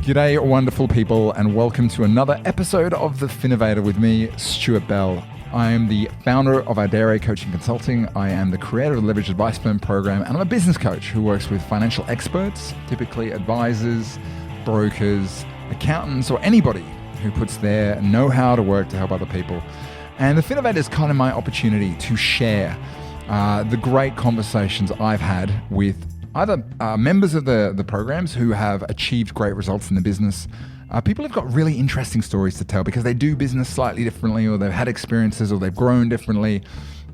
G'day, wonderful people, and welcome to another episode of the Finnovator with me, Stuart Bell. I am the founder of Idere Coaching Consulting. I am the creator of the Leverage Advice Firm program, and I'm a business coach who works with financial experts, typically advisors, brokers, accountants, or anybody who puts their know-how to work to help other people. And the Finnovator is kind of my opportunity to share the great conversations I've had with either members of the programs who have achieved great results in the business, people who've got really interesting stories to tell because they do business slightly differently, or they've had experiences, or they've grown differently,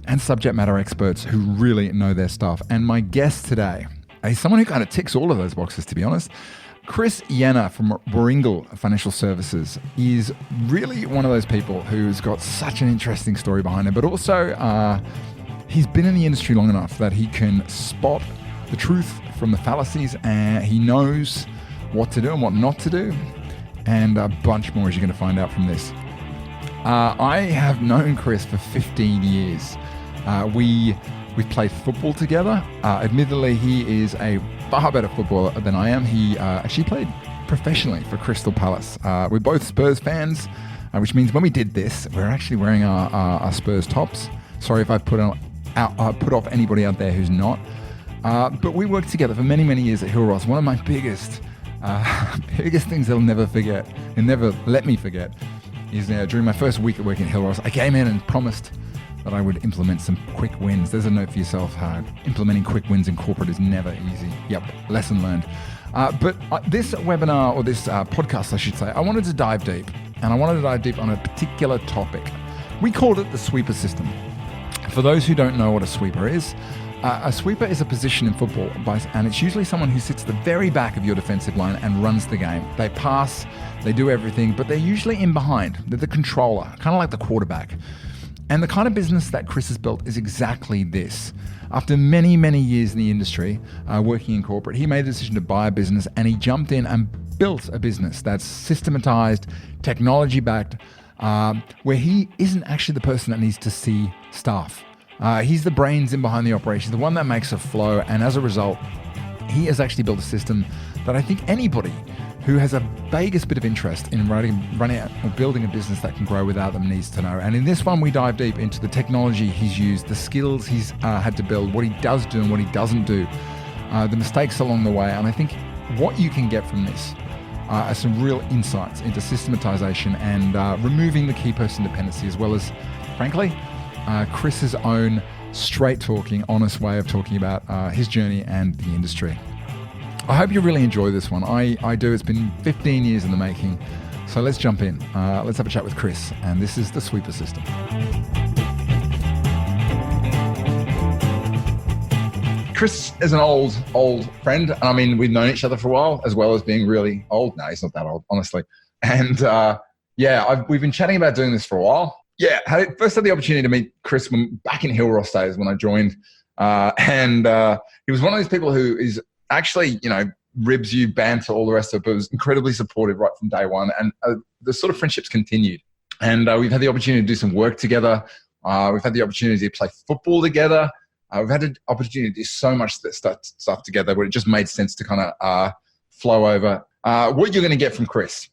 and subject matter experts who really know their stuff. And my guest today is someone who kind of ticks all of those boxes, to be honest. Chris Yena from Warrringal Financial Services is really one of those people who's got such an interesting story behind him, but also he's been in the industry long enough that he can spot the truth from the fallacies, and he knows what to do and what not to do, and a bunch more as you're going to find out from this. I have known Chris for 15 years. We've played football together. Admittedly, he is a far better footballer than I am. He actually played professionally for Crystal Palace. We're both Spurs fans, which means when we did this, we're actually wearing our Spurs tops. Sorry if I put off anybody out there who's not. But we worked together for many, many years at Hill Ross. One of my biggest things they'll never forget, and never let me forget, is during my first week at working at Hill Ross, I came in and promised that I would implement some quick wins. There's a note for yourself. Implementing quick wins in corporate is never easy. Yep, lesson learned. But this webinar, or this podcast, I should say, I wanted to dive deep. And I wanted to dive deep on a particular topic. We called it the sweeper system. For those who don't know what a sweeper is, a sweeper is a position in football, and it's usually someone who sits at the very back of your defensive line and runs the game. They pass, they do everything, but they're usually in behind. They're the controller, kind of like the quarterback. And the kind of business that Chris has built is exactly this. After many, many years in the industry, working in corporate, he made the decision to buy a business, and he jumped in and built a business that's systematized, technology-backed, where he isn't actually the person that needs to see staff. He's the brains in behind the operation, the one that makes it flow, and as a result, he has actually built a system that I think anybody who has a vaguest bit of interest in running out or building a business that can grow without them needs to know. And in this one, we dive deep into the technology he's used, the skills he's had to build, what he does do and what he doesn't do, the mistakes along the way. And I think what you can get from this are some real insights into systematization and removing the key person dependency, as well as, frankly, Chris's own straight-talking, honest way of talking about his journey and the industry. I hope you really enjoy this one. I do. It's been 15 years in the making. So let's jump in. Let's have a chat with Chris. And this is the sweeper system. Chris is an old friend. I mean, we've known each other for a while, as well as being really old. No, he's not that old, honestly. And we've been chatting about doing this for a while. Yeah, first had the opportunity to meet Chris back in Hill Ross days when I joined. And he was one of those people who is actually, ribs you, banter, all the rest of it, but was incredibly supportive right from day one. And the sort of friendships continued. And we've had the opportunity to do some work together. We've had the opportunity to play football together. We've had the opportunity to do so much stuff together where it just made sense to kind of flow over. What you're going to get from Chris,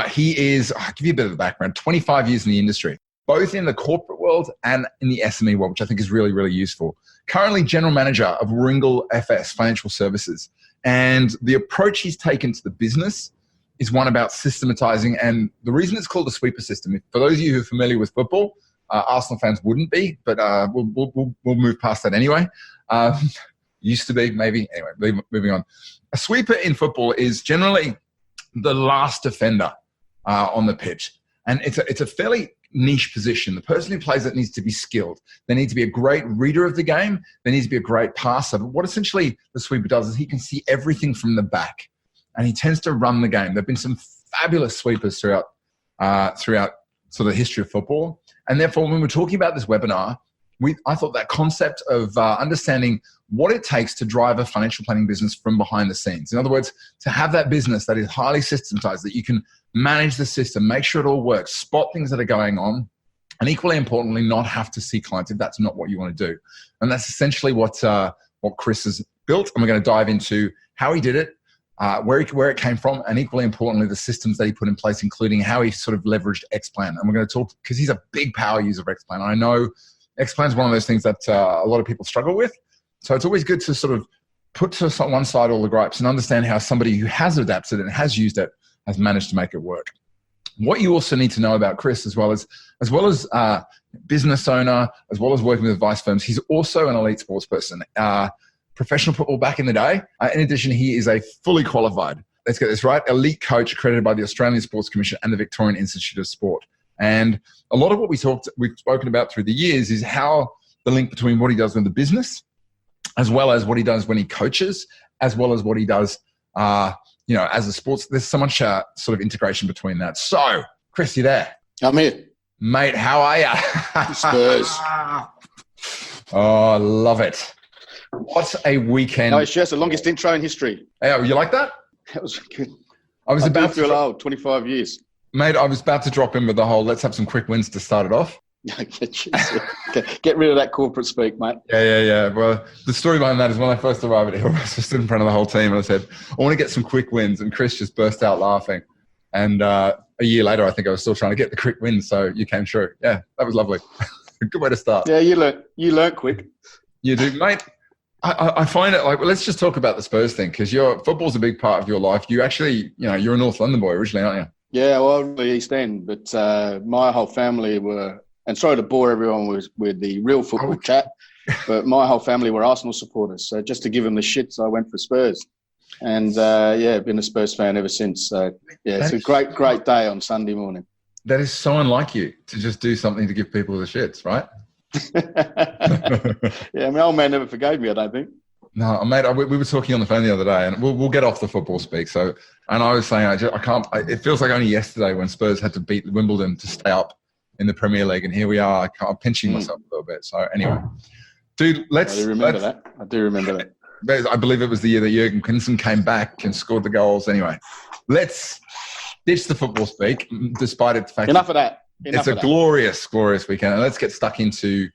he is, I'll give you a bit of the background, 25 years in the industry, both in the corporate world and in the SME world, which I think is really, really useful. Currently general manager of Warrringal FS Financial Services. And the approach he's taken to the business is one about systematizing. And the reason it's called the sweeper system, for those of you who are familiar with football, Arsenal fans wouldn't be, but we'll move past that anyway. Used to be, maybe. Anyway, moving on. A sweeper in football is generally the last defender on the pitch. And it's a fairly niche position. The person who plays it needs to be skilled. They need to be a great reader of the game. They need to be a great passer. But what essentially the sweeper does is he can see everything from the back, and he tends to run the game. There have been some fabulous sweepers throughout sort of the history of football. And therefore, when we're talking about this webinar, I thought that concept of understanding what it takes to drive a financial planning business from behind the scenes. In other words, to have that business that is highly systematized, that you can manage the system, make sure it all works, spot things that are going on, and equally importantly, not have to see clients if that's not what you want to do. And that's essentially what Chris has built. And we're going to dive into how he did it, where it came from, and equally importantly, the systems that he put in place, including how he sort of leveraged XPlan. And we're going to talk, because he's a big power user of XPlan. I know XPlan is one of those things that a lot of people struggle with. So it's always good to sort of put to one side all the gripes and understand how somebody who has adapted and has used it has managed to make it work. What you also need to know about Chris, as well as business owner, as well as working with advice firms, he's also an elite sports person. Professional football back in the day. In addition, he is a fully qualified, let's get this right, elite coach accredited by the Australian Sports Commission and the Victorian Institute of Sport. And a lot of what we've spoken about through the years is how the link between what he does with the business, as well as what he does when he coaches, as well as what he does, as a sports. There's so much sort of integration between that. So, Chris, you there? I'm here. Mate, how are you? Spurs. Oh, love it. What a weekend. No, it's just the longest intro in history. Hey, you like that? That was good. I do feel old, 25 years. Mate, I was about to drop in with the whole, let's have some quick wins to start it off. Get rid of that corporate speak, mate. Yeah. Well, the story behind that is when I first arrived at Hill, I was stood in front of the whole team and I said, I want to get some quick wins. And Chris just burst out laughing. And a year later, I think I was still trying to get the quick wins. So you came through. Yeah, that was lovely. Good way to start. Yeah, you learn quick. You do, mate. I find it like, well, let's just talk about the Spurs thing, because football's a big part of your life. You actually, you're a North London boy originally, aren't you? Yeah, well, really East End, but my whole family were, and sorry to bore everyone with the real football chat, but my whole family were Arsenal supporters. So just to give them the shits, I went for Spurs. And been a Spurs fan ever since. So it's a great day on Sunday morning. That is so unlike you to just do something to give people the shits, right? Yeah, my old man never forgave me, I don't think. No, mate, we were talking on the phone the other day, and we'll get off the football speak. So, and I was saying, I can't. It feels like only yesterday when Spurs had to beat Wimbledon to stay up in the Premier League, and here we are. I'm pinching myself a little bit. So anyway, dude, I do remember that. I believe it was the year that Jurgen Klinsmann came back and scored the goals. Anyway, let's ditch the football speak, despite its fact. Enough of that. It's a glorious weekend. And let's get stuck into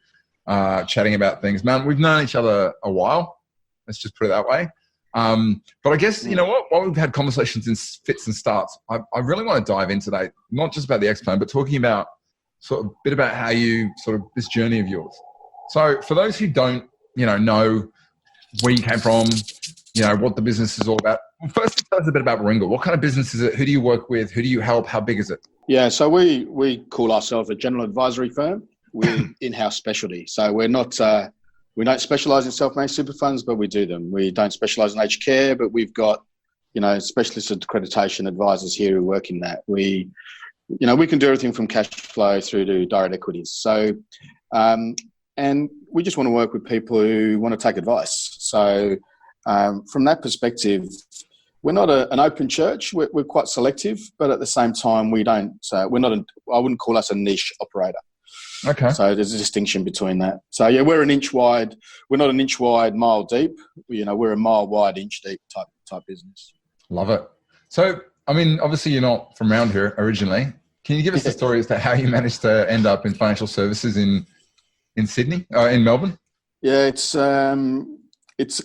chatting about things. Man, we've known each other a while. Let's just put it that way. But I guess, you know what? While we've had conversations in fits and starts, I really want to dive in today, not just about the XPlan, but talking about sort of a bit about how you sort of this journey of yours. So for those who don't, know where you came from, what the business is all about. Well, first, tell us a bit about Warrringal. What kind of business is it? Who do you work with? Who do you help? How big is it? Yeah, so we call ourselves a general advisory firm with in-house specialty. So we're not we don't specialise in self-managed super funds, but we do them. We don't specialise in aged care, but we've got specialist accreditation advisors here who work in that. We can do everything from cash flow through to direct equities. So and we just want to work with people who want to take advice. So from that perspective, we're not an open church. We're quite selective, but at the same time, we don't. We're not. I wouldn't call us a niche operator. Okay. So there's a distinction between that. So yeah, we're an inch wide. We're not an inch wide, mile deep. We're a mile wide, inch deep type business. Love it. So I mean, obviously, you're not from around here originally. Can you give us the story as to how you managed to end up in financial services in Sydney, in Melbourne? Yeah, it's an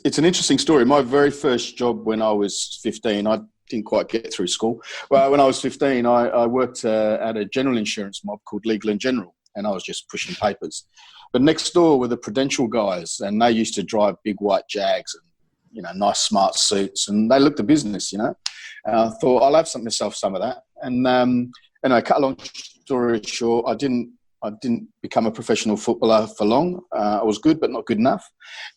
interesting story. My very first job when I was 15, I didn't quite get through school. Well, when I was 15, I worked at a general insurance mob called Legal and General, and I was just pushing papers. But next door were the Prudential guys, and they used to drive big white Jags and nice smart suits, and they looked the business, And I thought I'll have myself some of that. And anyway, cut a long story short, I didn't become a professional footballer for long. I was good, but not good enough.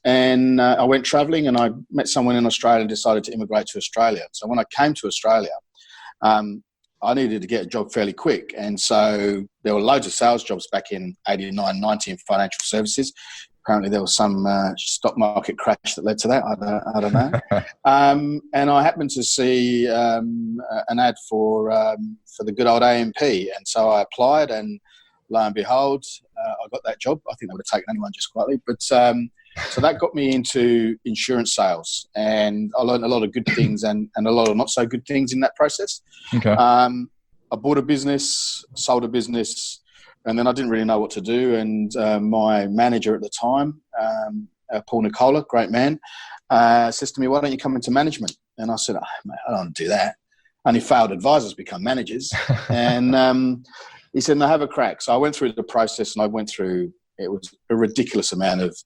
And I went travelling, and I met someone in Australia and decided to immigrate to Australia. So when I came to Australia, I needed to get a job fairly quick. And so there were loads of sales jobs back in 89, 90 in financial services. Apparently there was some stock market crash that led to that. I don't know. And I happened to see an ad for the good old AMP. And so I applied, and lo and behold, I got that job. I think they would have taken anyone just quietly. But so that got me into insurance sales, and I learned a lot of good things and a lot of not so good things in that process. Okay. I bought a business, sold a business, and then I didn't really know what to do. And my manager at the time Paul Nicola, great man, says to me, "Why don't you come into management?" And I said, "Oh, mate, I don't want to do that. Only failed advisors become managers." And he said, "No, have a crack." So I went through the process, and I went through, it was a ridiculous amount of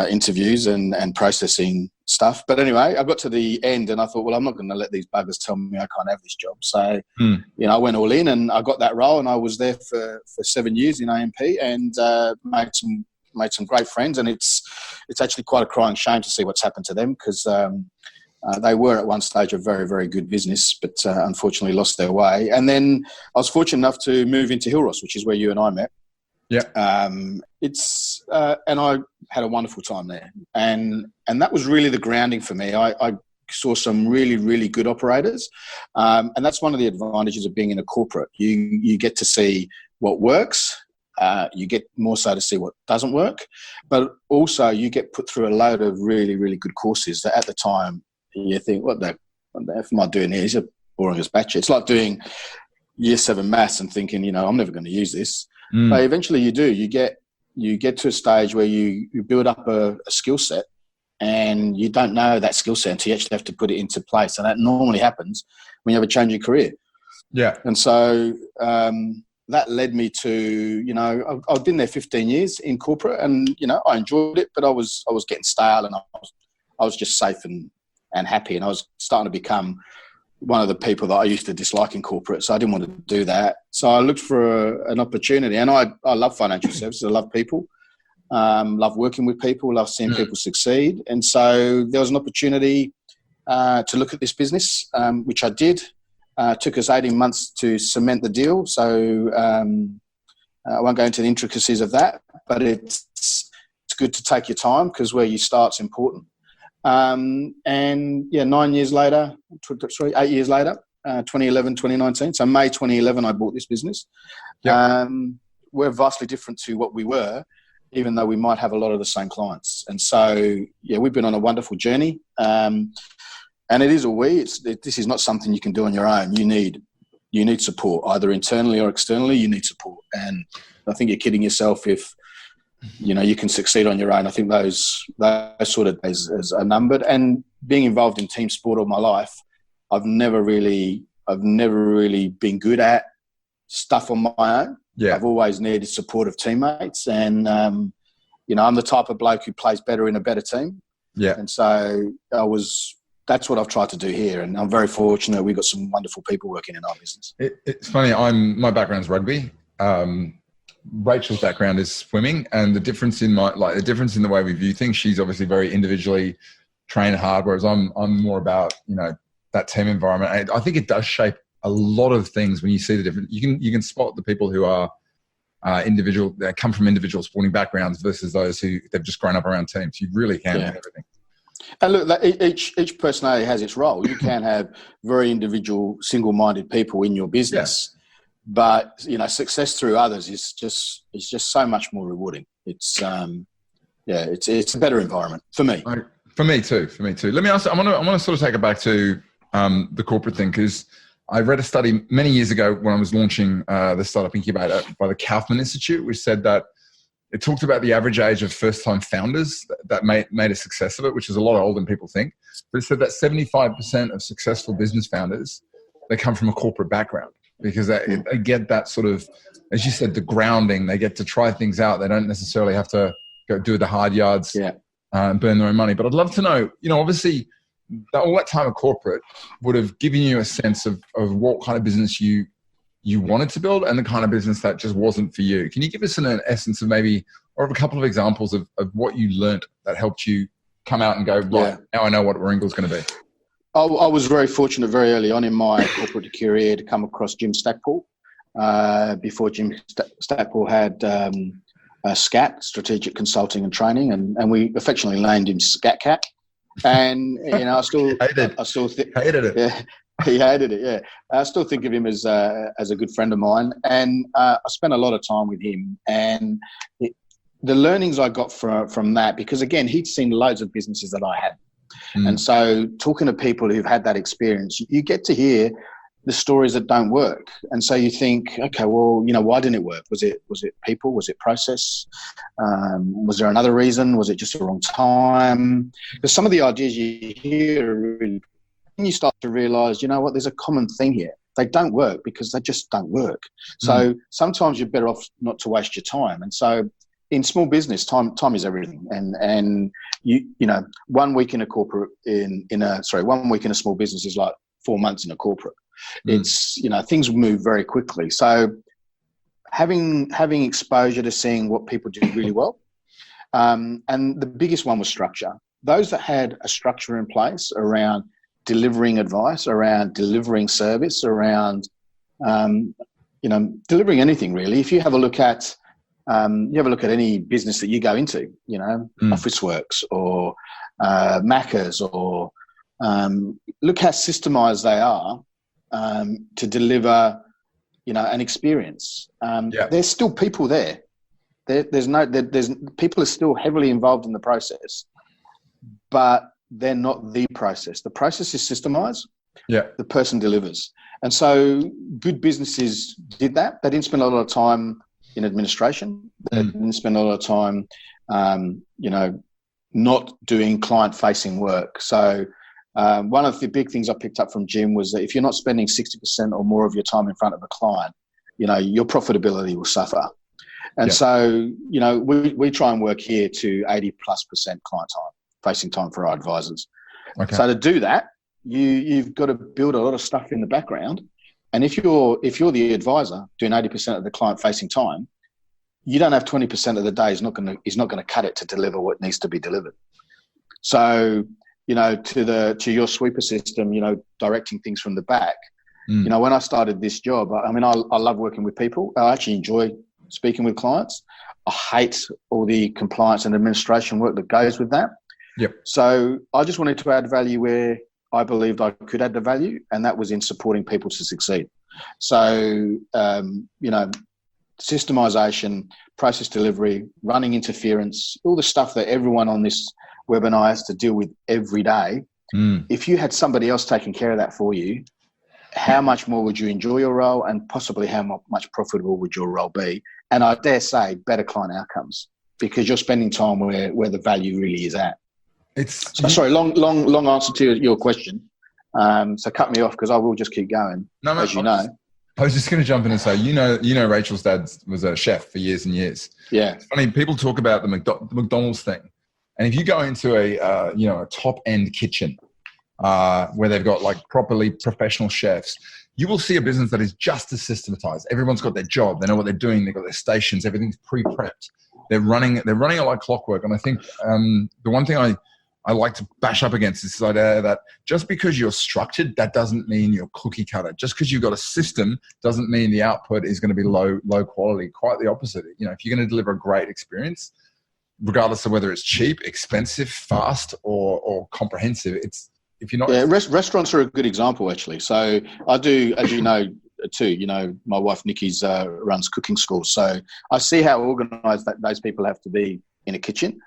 interviews and processing stuff. But anyway, I got to the end and I thought, well, I'm not going to let these buggers tell me I can't have this job. So, I went all in and I got that role, and I was there for 7 years in AMP, and made some great friends. And it's actually quite a crying shame to see what's happened to them, because they were at one stage a very, very good business, but unfortunately lost their way. And then I was fortunate enough to move into Hillross, which is where you and I met. Yeah. And I had a wonderful time there. And that was really the grounding for me. I saw some really, really good operators. And that's one of the advantages of being in a corporate. You get to see what works. You get more so to see what doesn't work. But also you get put through a load of really, really good courses that at the time you think, what the F am I doing here? These are boring as batshit. It's like doing year 7 maths and thinking, I'm never going to use this. But eventually you do. You get to a stage where you build up a skill set, and you don't know that skill set until you actually have to put it into place. And that normally happens when you have a change in career. Yeah. And so that led me to, I've been there 15 years in corporate, and, I enjoyed it, but I was getting stale, and I was just safe and happy. And I was starting to become one of the people that I used to dislike in corporate. So I didn't want to do that. So I looked for an opportunity, and I love financial services. I love people, love working with people, love seeing people succeed. And so there was an opportunity to look at this business, which I did. Took us 18 months to cement the deal. So I won't go into the intricacies of that, but it's good to take your time, because where you start's important. 9 years later, 8 years later, 2011, 2019. So May 2011, I bought this business. Yep. We're vastly different to what we were, even though we might have a lot of the same clients. And so, we've been on a wonderful journey. And it is a we. This is not something you can do on your own. You need support, either internally or externally. You need support. And I think you're kidding yourself if you can succeed on your own. I think those sort of days are numbered. And being involved in team sport all my life, I've never really been good at stuff on my own. Yeah. I've always needed support of teammates, and I'm the type of bloke who plays better in a better team. Yeah. And so that's what I've tried to do here, and I'm very fortunate. We've got some wonderful people working in our business. It's funny. My background's rugby. Rachel's background is swimming, and the difference in the way we view things, she's obviously very individually trained hard, whereas I'm more about, that team environment. I think it does shape a lot of things when you see the difference. You can spot the people who are individual, that come from individual sporting backgrounds versus those who they've just grown up around teams. You really can with everything. And look, each personality has its role. You can have very individual, single-minded people in your business. Yeah. But success through others is just so much more rewarding. It's it's a better environment for me. For me too. Let me ask. I want to sort of take it back to the corporate thing, because I read a study many years ago when I was launching the startup incubator by the Kaufman Institute, which said that it talked about the average age of first-time founders that made a success of it, which is a lot older than people think. But it said that 75% of successful business founders, they come from a corporate background. Because they get that sort of, as you said, the grounding. They get to try things out. They don't necessarily have to go do the hard yards and burn their own money. But I'd love to know, obviously, all that time of corporate would have given you a sense of what kind of business you wanted to build, and the kind of business that just wasn't for you. Can you give us an essence of maybe, or a couple of examples of what you learnt that helped you come out and go, right, now I know what Warrringal's going to be? I was very fortunate very early on in my corporate career to come across Jim Stackpool. Before Jim Stackpool had SCAT, Strategic Consulting and Training, and we affectionately named him Scat Cat. And I still hated it. Yeah, he hated it. Yeah, I still think of him as a good friend of mine, and I spent a lot of time with him. And the learnings I got from that, because again, he'd seen loads of businesses that I hadn't. And so talking to people who've had that experience, you get to hear the stories that don't work. And so you think, okay, well, why didn't it work? Was it people? Was it process? Was there another reason? Was it just the wrong time? Because some of the ideas you hear are really, and you start to realise, there's a common thing here. They don't work because they just don't work. So sometimes you're better off not to waste your time. And so in small business, time is everything. And 1 week in a corporate, 1 week in a small business is like 4 months in a corporate. It's, things move very quickly. So having exposure to seeing what people do really well. And the biggest one was structure. Those that had a structure in place around delivering advice, around delivering service, around, delivering anything really. If you have a look at, any business that you go into, Officeworks or Macca's, or look how systemized they are to deliver, an experience. There's still people there. There's people are still heavily involved in the process, but they're not the process. The process is systemized. Yeah. The person delivers. And so good businesses did that. They didn't spend a lot of time in administration. They didn't spend a lot of time, not doing client-facing work. So one of the big things I picked up from Jim was that if you're not spending 60% or more of your time in front of a client, your profitability will suffer. And so, we try and work here to 80+% client time, facing time for our advisors. Okay. So to do that, you've got to build a lot of stuff in the background. And if you're the advisor doing 80% of the client facing time, you don't have 20% of the day is not going to cut it to deliver what needs to be delivered. So, to your sweeper system, directing things from the back. When I started this job, I love working with people. I actually enjoy speaking with clients. I hate all the compliance and administration work that goes with that. Yep. So I just wanted to add value where I believed I could add the value, and that was in supporting people to succeed. So, systemization, process delivery, running interference, all the stuff that everyone on this webinar has to deal with every day. If you had somebody else taking care of that for you, how much more would you enjoy your role, and possibly how much profitable would your role be? And I dare say better client outcomes, because you're spending time where the value really is at. Sorry, long answer to your question. So cut me off, because I will just keep going. No, as you know. I was just going to jump in and say, Rachel's dad was a chef for years and years. Yeah. It's funny, people talk about the McDonald's thing, and if you go into a top end kitchen where they've got like properly professional chefs, you will see a business that is just as systematized. Everyone's got their job. They know what they're doing. They've got their stations. Everything's pre-prepped. They're running it like clockwork. And I think the one thing I like to bash up against is this idea that just because you're structured, that doesn't mean you're cookie cutter. Just because you've got a system doesn't mean the output is going to be low quality. Quite the opposite. If you're going to deliver a great experience, regardless of whether it's cheap, expensive, fast, or comprehensive, if you're not. Yeah, restaurants are a good example, actually. So I do, as you know, too. My wife Nikki's runs cooking schools, so I see how organised those people have to be in a kitchen.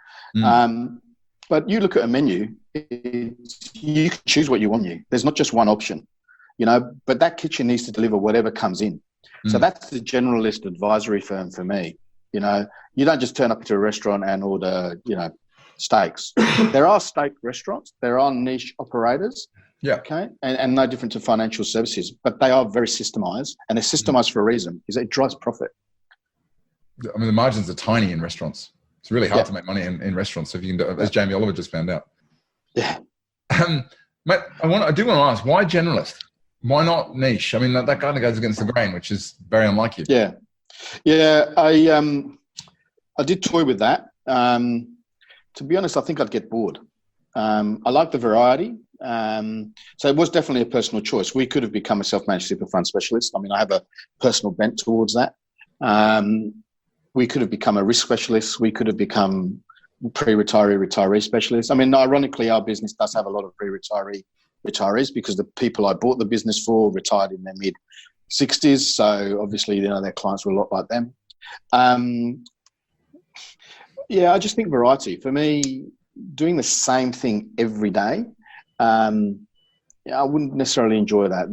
But you look at a menu, you can choose what you want. There's not just one option, but that kitchen needs to deliver whatever comes in. So that's the generalist advisory firm for me. You don't just turn up to a restaurant and order, steaks. There are steak restaurants. There are niche operators. Yeah. Okay. And no different to financial services, but they are very systemized, and they're systemized for a reason, is it drives profit. I mean, the margins are tiny in restaurants. It's really hard to make money in restaurants. So if you can do, as Jamie Oliver just found out. Yeah. Mate, I do want to ask, why generalist? Why not niche? I mean, that kind of goes against the grain, which is very unlike you. Yeah. Yeah. I did toy with that. To be honest, I think I'd get bored. I like the variety. So it was definitely a personal choice. We could have become a self-managed super fund specialist. I mean, I have a personal bent towards that. We could have become a risk specialist. We could have become retiree specialist. I mean, ironically, our business does have a lot of retirees because the people I bought the business for retired in their mid-60s. So obviously, their clients were a lot like them. Yeah, I just think variety. For me, doing the same thing every day, I wouldn't necessarily enjoy that.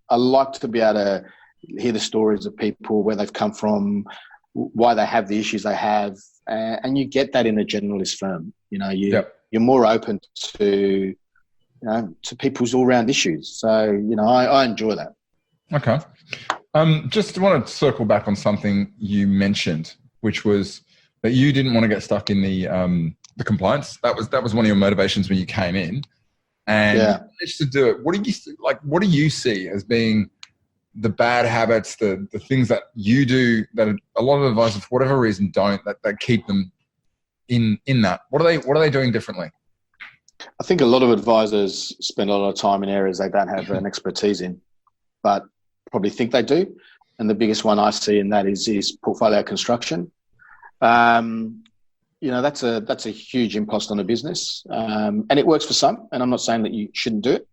I like to be able to hear the stories of people, where they've come from, why they have the issues they have, and you get that in a generalist firm. You're more open to people's all-round issues. So I enjoy that. Okay. Just want to circle back on something you mentioned, which was that you didn't want to get stuck in the compliance. That was one of your motivations when you came in, and you managed to do it. What do you see as being the bad habits, the things that you do that a lot of advisors, for whatever reason, don't, that keep them in that? What are they doing differently? I think a lot of advisors spend a lot of time in areas they don't have an expertise in, but probably think they do. And the biggest one I see in that is portfolio construction. That's a huge impost on a business, and it works for some. And I'm not saying that you shouldn't do it.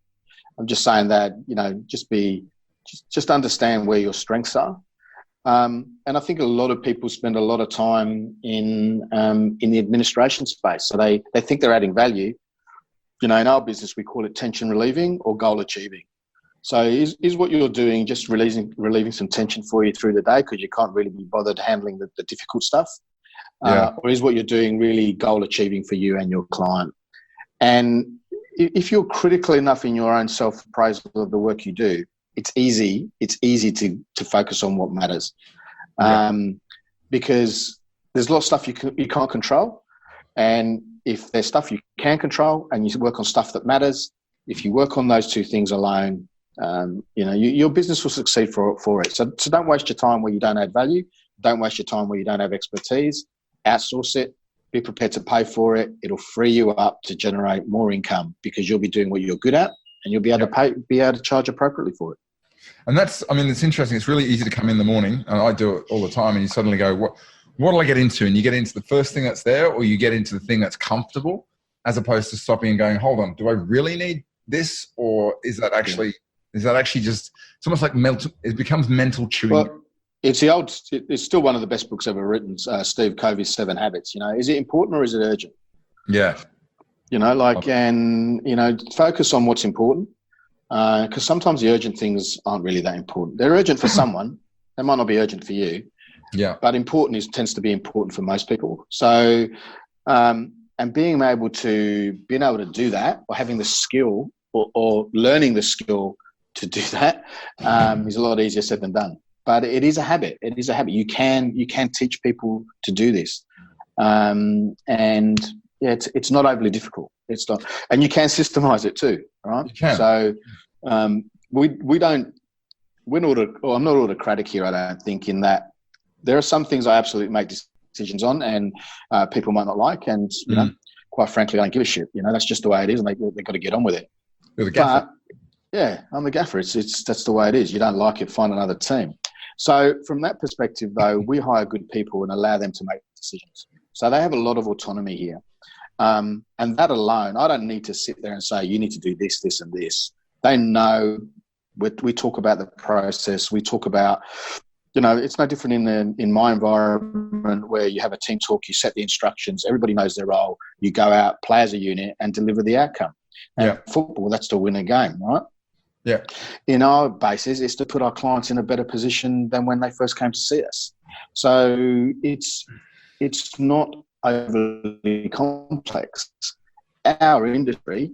I'm just saying that just understand where your strengths are. And I think a lot of people spend a lot of time in the administration space, so they think they're adding value. In our business, we call it tension relieving or goal achieving. So is what you're doing just relieving some tension for you through the day because you can't really be bothered handling the difficult stuff? Or is what you're doing really goal achieving for you and your client? And if you're critical enough in your own self-appraisal of the work you do, it's easy to focus on what matters. Because there's a lot of stuff you can't control. And if there's stuff you can control and you work on stuff that matters, if you work on those two things alone, your business will succeed for it. So don't waste your time where you don't add value. Don't waste your time where you don't have expertise. Outsource it. Be prepared to pay for it. It'll free you up to generate more income because you'll be doing what you're good at, and you'll be able to charge appropriately for it. And it's interesting. It's really easy to come in the morning, and I do it all the time, and you suddenly go, what do I get into? And you get into the first thing that's there, or you get into the thing that's comfortable, as opposed to stopping and going, hold on, do I really need this? Or is that actually just, it's almost like it becomes mental chewing. Well, it's still one of the best books ever written, Steve Covey's 7 Habits. Is it important or is it urgent? Yeah. Focus on what's important. Because sometimes the urgent things aren't really that important. They're urgent for someone. They might not be urgent for you. Yeah. But important tends to be important for most people. So, and being able to do that, or having the skill or learning the skill to do that is a lot easier said than done. But it is a habit. It is a habit. You can teach people to do this, it's not overly difficult. It's not, and you can systemize it too, right? You can. So I'm not autocratic here. I don't think, in that there are some things I absolutely make decisions on, and people might not like, and quite frankly, I don't give a shit. That's just the way it is, and they've got to get on with it. You're the gaffer. Yeah, I'm the gaffer. That's the way it is. You don't like it, find another team. So from that perspective, though, we hire good people and allow them to make decisions. So they have a lot of autonomy here. And that alone, I don't need to sit there and say, you need to do this, this, and this. They know. We talk about the process. We talk about, it's no different in my environment where you have a team talk, you set the instructions, everybody knows their role, you go out, play as a unit, and deliver the outcome. And football, that's to win a game, right? Yeah. In our basis, it's to put our clients in a better position than when they first came to see us. So it's not overly complex. Our industry,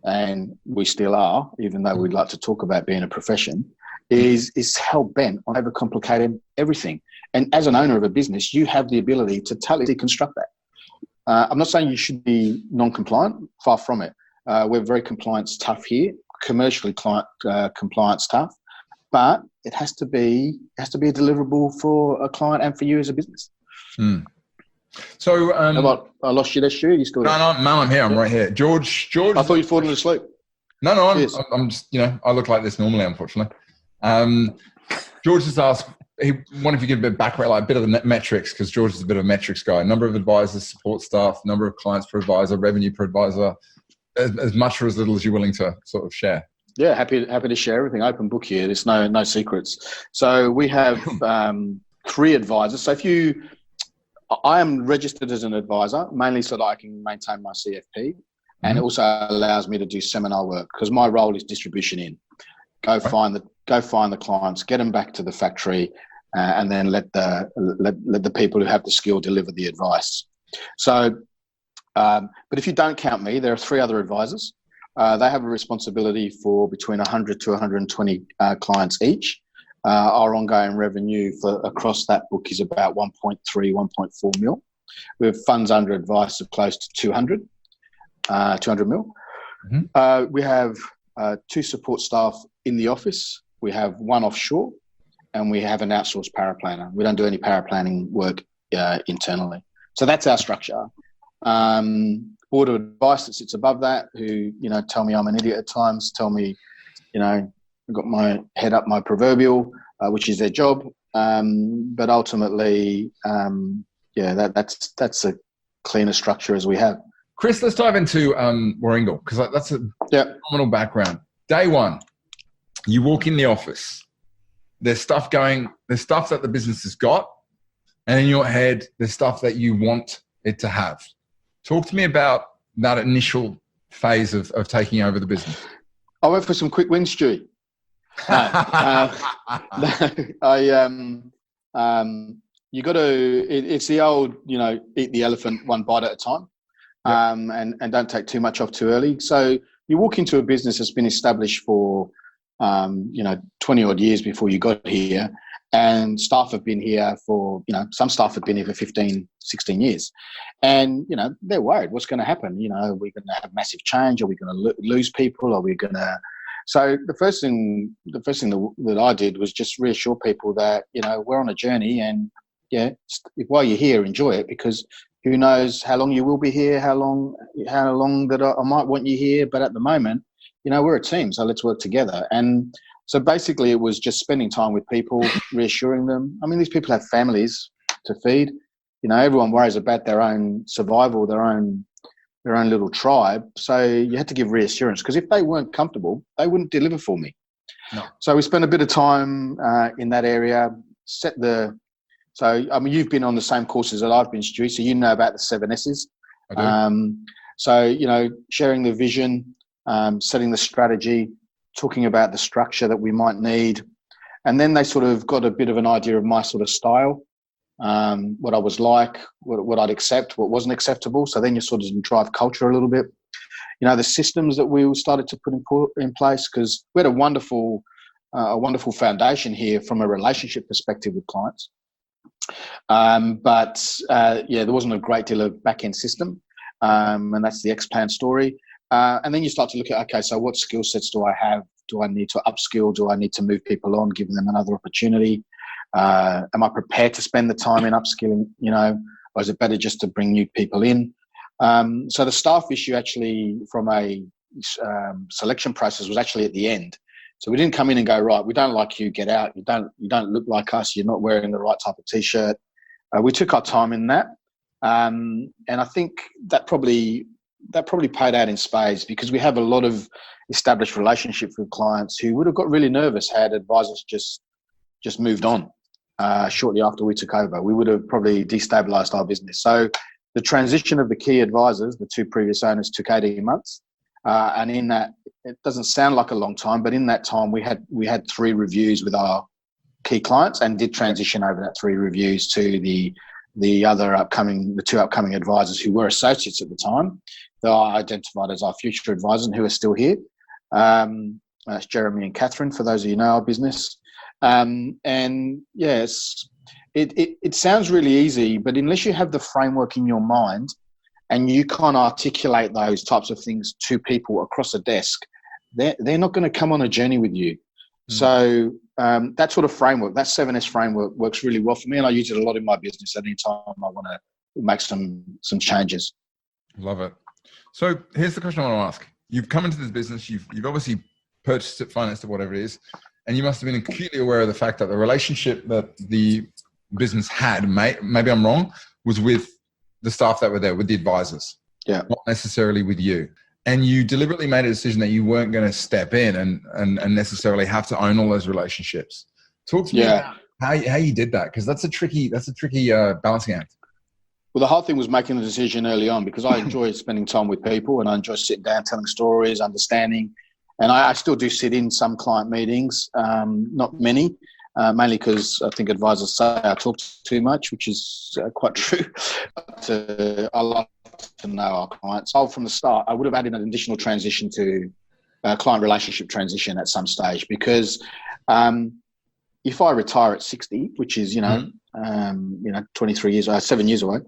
and we still are, even though we'd like to talk about being a profession, is hell-bent on overcomplicating everything. And as an owner of a business, you have the ability to totally deconstruct that. I'm not saying you should be non-compliant, far from it. We're very compliance tough here, commercially compliance tough, but it has to be a deliverable for a client and for you as a business. So I lost you there, Stu. You still there? No, I'm here. I'm right here. George. I thought you'd fallen asleep. No, I'm just, I look like this normally, unfortunately. George just asked, he wanted to give a bit of background, like a bit of the metrics, because George is a bit of a metrics guy. Number of advisors, support staff, number of clients per advisor, revenue per advisor, as much or as little as you're willing to sort of share. Yeah, happy to share everything. Open book here. There's no secrets. So we have 3 advisors. So I am registered as an advisor, mainly so that I can maintain my CFP, and it also allows me to do seminar work, because my role is distribution in. Go find go find the clients, get them back to the factory, and then let the people who have the skill deliver the advice. So, but if you don't count me, there are 3 other advisors. They have a responsibility for between 100 to 120 clients each. Our ongoing revenue for across that book is about 1.3, 1.4 mil. We have funds under advice of close to 200 mil. Mm-hmm. We have 2 support staff in the office. We have 1 offshore, and we have an outsourced paraplanner. We don't do any paraplanning work internally. So that's our structure. Board of advice that sits above that, who tell me I'm an idiot at times, tell me, I've got my head up my proverbial, which is their job. But ultimately, that's a cleaner structure as we have. Chris, let's dive into Warrringal, because that's a phenomenal background. Day one, you walk in the office. There's stuff that the business has got, and in your head, there's stuff that you want it to have. Talk to me about that initial phase of taking over the business. I went for some quick wins, Stewie. You got to. It's the old, eat the elephant one bite at a time, and don't take too much off too early. So you walk into a business that's been established for 20 odd years before you got here, and staff have been here for, some staff have been here for 15, 16 years, and they're worried what's going to happen. Are we going to have massive change? Are we going to lose people? Are we going to? So the first thing that I did was just reassure people that we're on a journey, and while you're here, enjoy it, because who knows how long you will be here, how long that I might want you here. But at the moment, we're a team, so let's work together. And so basically it was just spending time with people, reassuring them. I mean, these people have families to feed. Everyone worries about their own survival, their own little tribe. So you had to give reassurance, because if they weren't comfortable, they wouldn't deliver for me. No. So we spent a bit of time in that area, you've been on the same courses that I've been, Stu, so you know about the 7 S's. I do. Sharing the vision, setting the strategy, talking about the structure that we might need. And then they sort of got a bit of an idea of my sort of style, what I was like, what I'd accept, what wasn't acceptable. So then you sort of drive culture a little bit. The systems that we started to put in place, because we had a wonderful foundation here from a relationship perspective with clients. There wasn't a great deal of back-end system, and that's the XPlan story. And then you start to look at, okay, so what skill sets do I have? Do I need to upskill? Do I need to move people on, give them another opportunity? Am I prepared to spend the time in upskilling, or is it better just to bring new people in? So the staff issue actually from a selection process was actually at the end. So we didn't come in and go, right, we don't like you, get out. You don't look like us. You're not wearing the right type of T-shirt. We took our time in that. And I think that probably paid out in spades, because we have a lot of established relationships with clients who would have got really nervous had advisors just moved on shortly after we took over. We would have probably destabilized our business. So the transition of the key advisors, the 2 previous owners, took 18 months. And in that, it doesn't sound like a long time, but in that time we had 3 reviews with our key clients, and did transition over that 3 reviews to the 2 upcoming advisors who were associates at the time. They are identified as our future advisors and who are still here. That's Jeremy and Catherine, for those of you who know our business. And yes, it sounds really easy, but unless you have the framework in your mind and you can't articulate those types of things to people across a desk, they're not going to come on a journey with you. So that sort of framework, that 7S framework, works really well for me, and I use it a lot in my business at any time I want to make some changes. Love it. So here's the question I want to ask. You've come into this business, you've obviously purchased it, financed it, whatever it is, and you must have been acutely aware of the fact that the relationship that the business had, maybe I'm wrong, was with the staff that were there, with the advisors, not necessarily with you. And you deliberately made a decision that you weren't going to step in and necessarily have to own all those relationships. Talk to me about how you did that, because that's a tricky balancing act. Well, the hard thing was making the decision early on, because I enjoy spending time with people and I enjoy sitting down, telling stories, understanding. And I still do sit in some client meetings, not many, mainly because I think advisors say I talk too much, which is quite true. But I like to know our clients. From the start, I would have added an additional transition to client relationship transition at some stage, because if I retire at 60, which is 23 years, 7 years away,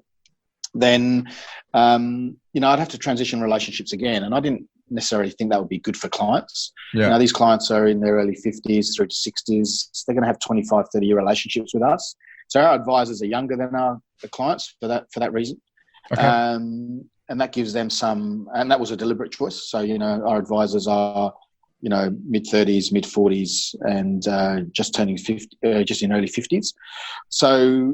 then I'd have to transition relationships again, and I didn't necessarily think that would be good for clients. Yeah. These clients are in their early 50s through to 60s. They're going to have 25, 30-year relationships with us. So our advisors are younger than the clients for that reason. Okay. And that gives them and that was a deliberate choice. So, our advisors are, mid-30s, mid-40s, and just turning 50, just in early 50s. So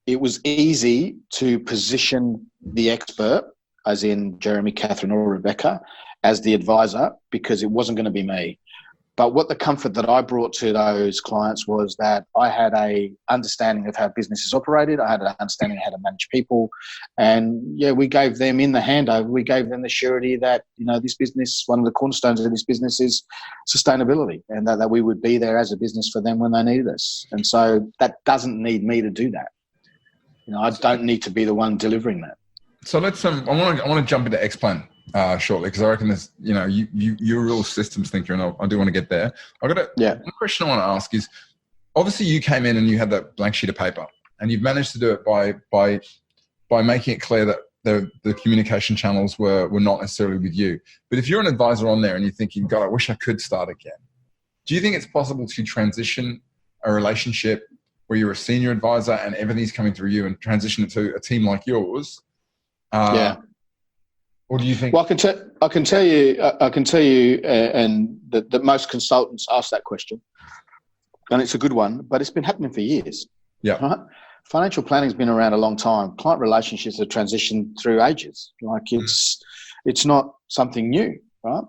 it was easy to position the expert, as in Jeremy, Catherine, or Rebecca, as the advisor, because it wasn't going to be me. But what the comfort that I brought to those clients was that I had a understanding of how businesses operated. I had an understanding of how to manage people. And we gave them in the handover, we gave them the surety that, this business, one of the cornerstones of this business is sustainability, and that we would be there as a business for them when they needed us. And so that doesn't need me to do that. I don't need to be the one delivering that. So let's. I want to jump into XPlan shortly, because I reckon this. You're a real systems thinker, and I do want to get there. One question I want to ask is: obviously, you came in and you had that blank sheet of paper, and you've managed to do it by making it clear that the communication channels were not necessarily with you. But if you're an advisor on there and you're thinking, God, I wish I could start again, do you think it's possible to transition a relationship where you're a senior advisor and everything's coming through you and transition it to a team like yours? Or do you think? Well, I can tell you, and that most consultants ask that question, and it's a good one. But it's been happening for years. Yeah. Right? Financial planning's been around a long time. Client relationships have transitioned through ages. It's not something new, right?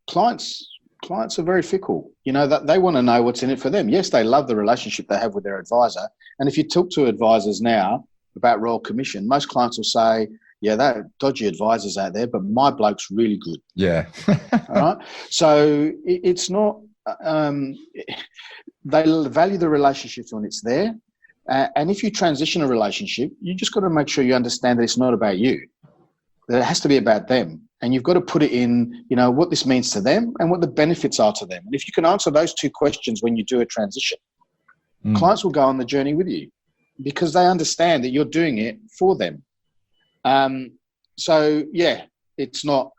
Clients are very fickle. That they want to know what's in it for them. Yes, they love the relationship they have with their advisor. And if you talk to advisors now about Royal Commission, most clients will say, yeah, there are dodgy advisors out there, but my bloke's really good. Yeah. All right. So it's not, they value the relationships when it's there. And if you transition a relationship, you just got to make sure you understand that it's not about you, that it has to be about them. And you've got to put it in, what this means to them and what the benefits are to them. And if you can answer those two questions when you do a transition, clients will go on the journey with you, because they understand that you're doing it for them. It's not,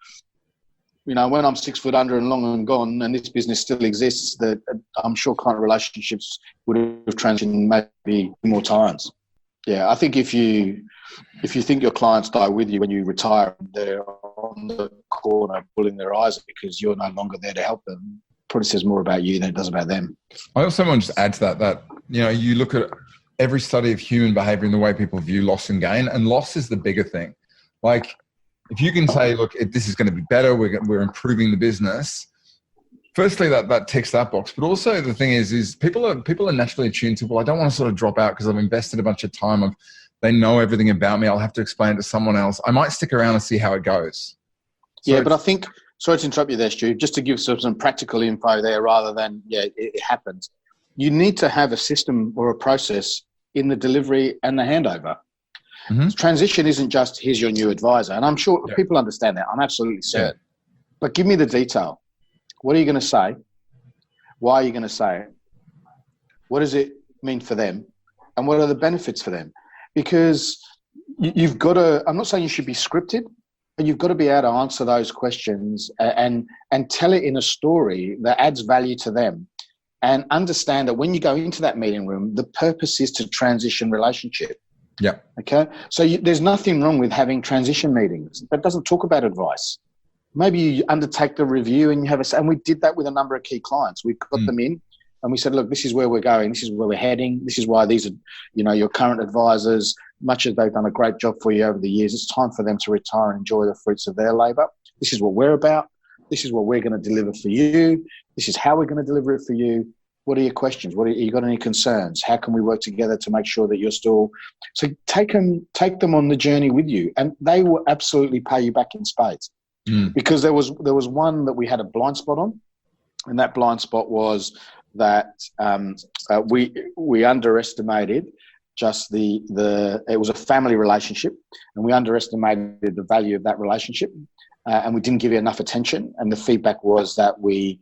when I'm 6 foot under and long and gone and this business still exists, that I'm sure client relationships would have transitioned maybe more times. Yeah, I think if you think your clients die with you when you retire, they're on the corner pulling their eyes because you're no longer there to help them, probably says more about you than it does about them. I also want to just add to that you look at every study of human behavior and the way people view loss and gain, and loss is the bigger thing. Like, if you can say, look, this is going to be better, we're improving the business. Firstly, that ticks that box. But also the thing is people are naturally attuned to, well, I don't want to sort of drop out because I've invested a bunch of time. They know everything about me. I'll have to explain it to someone else. I might stick around and see how it goes. So but I think, sorry to interrupt you there, Stu, just to give some practical info there rather than, it happens. You need to have a system or a process in the delivery and the handover. Mm-hmm. Transition isn't just, here's your new advisor. And I'm sure people understand that. I'm absolutely certain. But give me the detail. What are you going to say? Why are you going to say it? What does it mean for them? And what are the benefits for them? Because you've got to, I'm not saying you should be scripted, but you've got to be able to answer those questions and tell it in a story that adds value to them. And understand that when you go into that meeting room, the purpose is to transition relationship. Yeah. Okay. So there's nothing wrong with having transition meetings. That doesn't talk about advice. Maybe you undertake the review and you have and we did that with a number of key clients. We got them in and we said, look, this is where we're going. This is where we're heading. This is why these are, your current advisors, much as they've done a great job for you over the years, it's time for them to retire and enjoy the fruits of their labor. This is what we're about. This is what we're going to deliver for you. This is how we're going to deliver it for you. What are your questions? You got any concerns? How can we work together to make sure that you're still... So take them on the journey with you, and they will absolutely pay you back in spades. because there was one that we had a blind spot on, and that blind spot was that we underestimated just it was a family relationship, and we underestimated the value of that relationship, and we didn't give it enough attention. And the feedback was that the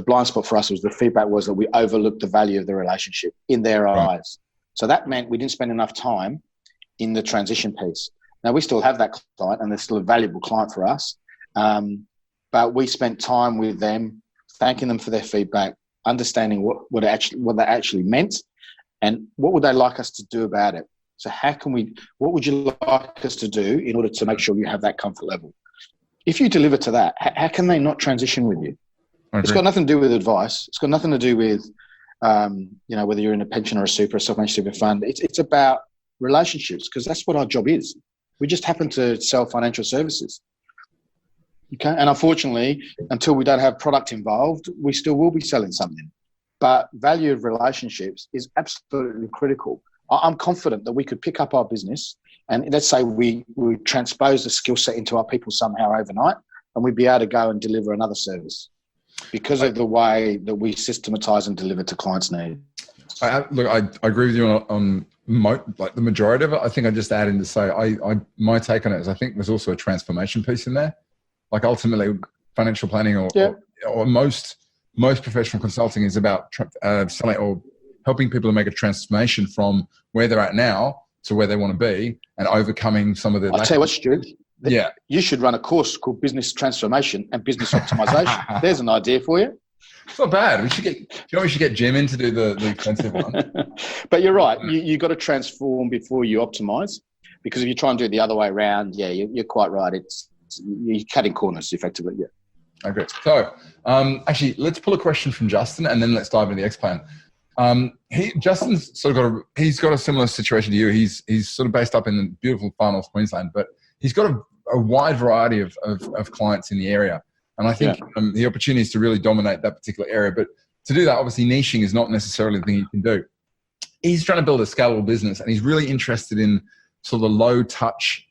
blind spot for us was the feedback was that we overlooked the value of the relationship in their eyes. So that meant we didn't spend enough time in the transition piece. Now, we still have that client, and they're still a valuable client for us. But we spent time with them, thanking them for their feedback, understanding what they actually meant, and what would they like us to do about it. So what would you like us to do in order to make sure you have that comfort level? If you deliver to that, how can they not transition with you? It's got nothing to do with advice. It's got nothing to do with, whether you're in a pension or a super, a self-managed super fund. It's about relationships, because that's what our job is. We just happen to sell financial services. Okay. And unfortunately, until we don't have product involved, we still will be selling something. But value of relationships is absolutely critical. I'm confident that we could pick up our business, and let's say we transpose the skill set into our people somehow overnight, and we'd be able to go and deliver another service because of the way that we systematize and deliver to clients' needs. I agree with you on the majority of it. I think I just add in to say, my take on it is I think there's also a transformation piece in there. Like ultimately, financial planning or most professional consulting is about selling or helping people to make a transformation from where they're at now to where they want to be, and overcoming some of the. I'll tell you what, Stu. You should run a course called Business Transformation and Business Optimization. There's an idea for you. It's not bad. We should get Jim in to do the expensive one. But you're right. You got to transform before you optimize, because if you try and do it the other way around, you're quite right. You're cutting corners effectively. Yeah. I agree. So, actually, let's pull a question from Justin, and then let's dive into the XPlan. Justin's sort of he's got a similar situation to you. He's sort of based up in the beautiful far north Queensland, but he's got a wide variety of clients in the area. And I think the opportunity is to really dominate that particular area. But to do that, obviously, niching is not necessarily the thing you can do. He's trying to build a scalable business, and he's really interested in sort of the low touch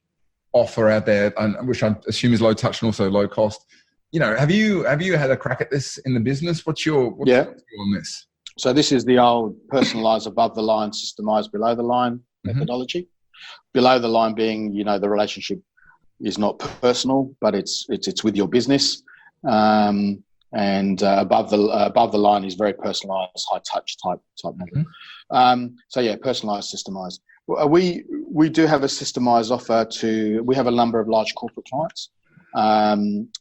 offer out there, and which I assume is low touch and also low cost. Have you had a crack at this in the business? What's your view on this? So this is the old personalised above the line, systemised below the line methodology. Below the line being, the relationship is not personal, but it's with your business. And above the line is very personalised, high touch type model. Personalised, systemised. We do have a systemised offer we have a number of large corporate clients,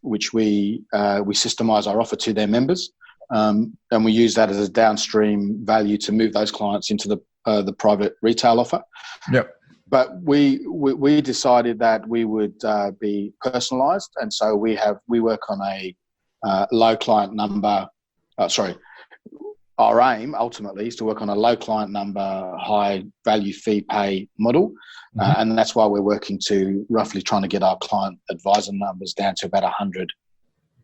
which we systemise our offer to their members. And we use that as a downstream value to move those clients into the private retail offer. Yep. But we decided that we would be personalised, and so we work on a low client number. Our aim ultimately is to work on a low client number, high value fee pay model, and that's why we're working to roughly trying to get our client advisor numbers down to about 100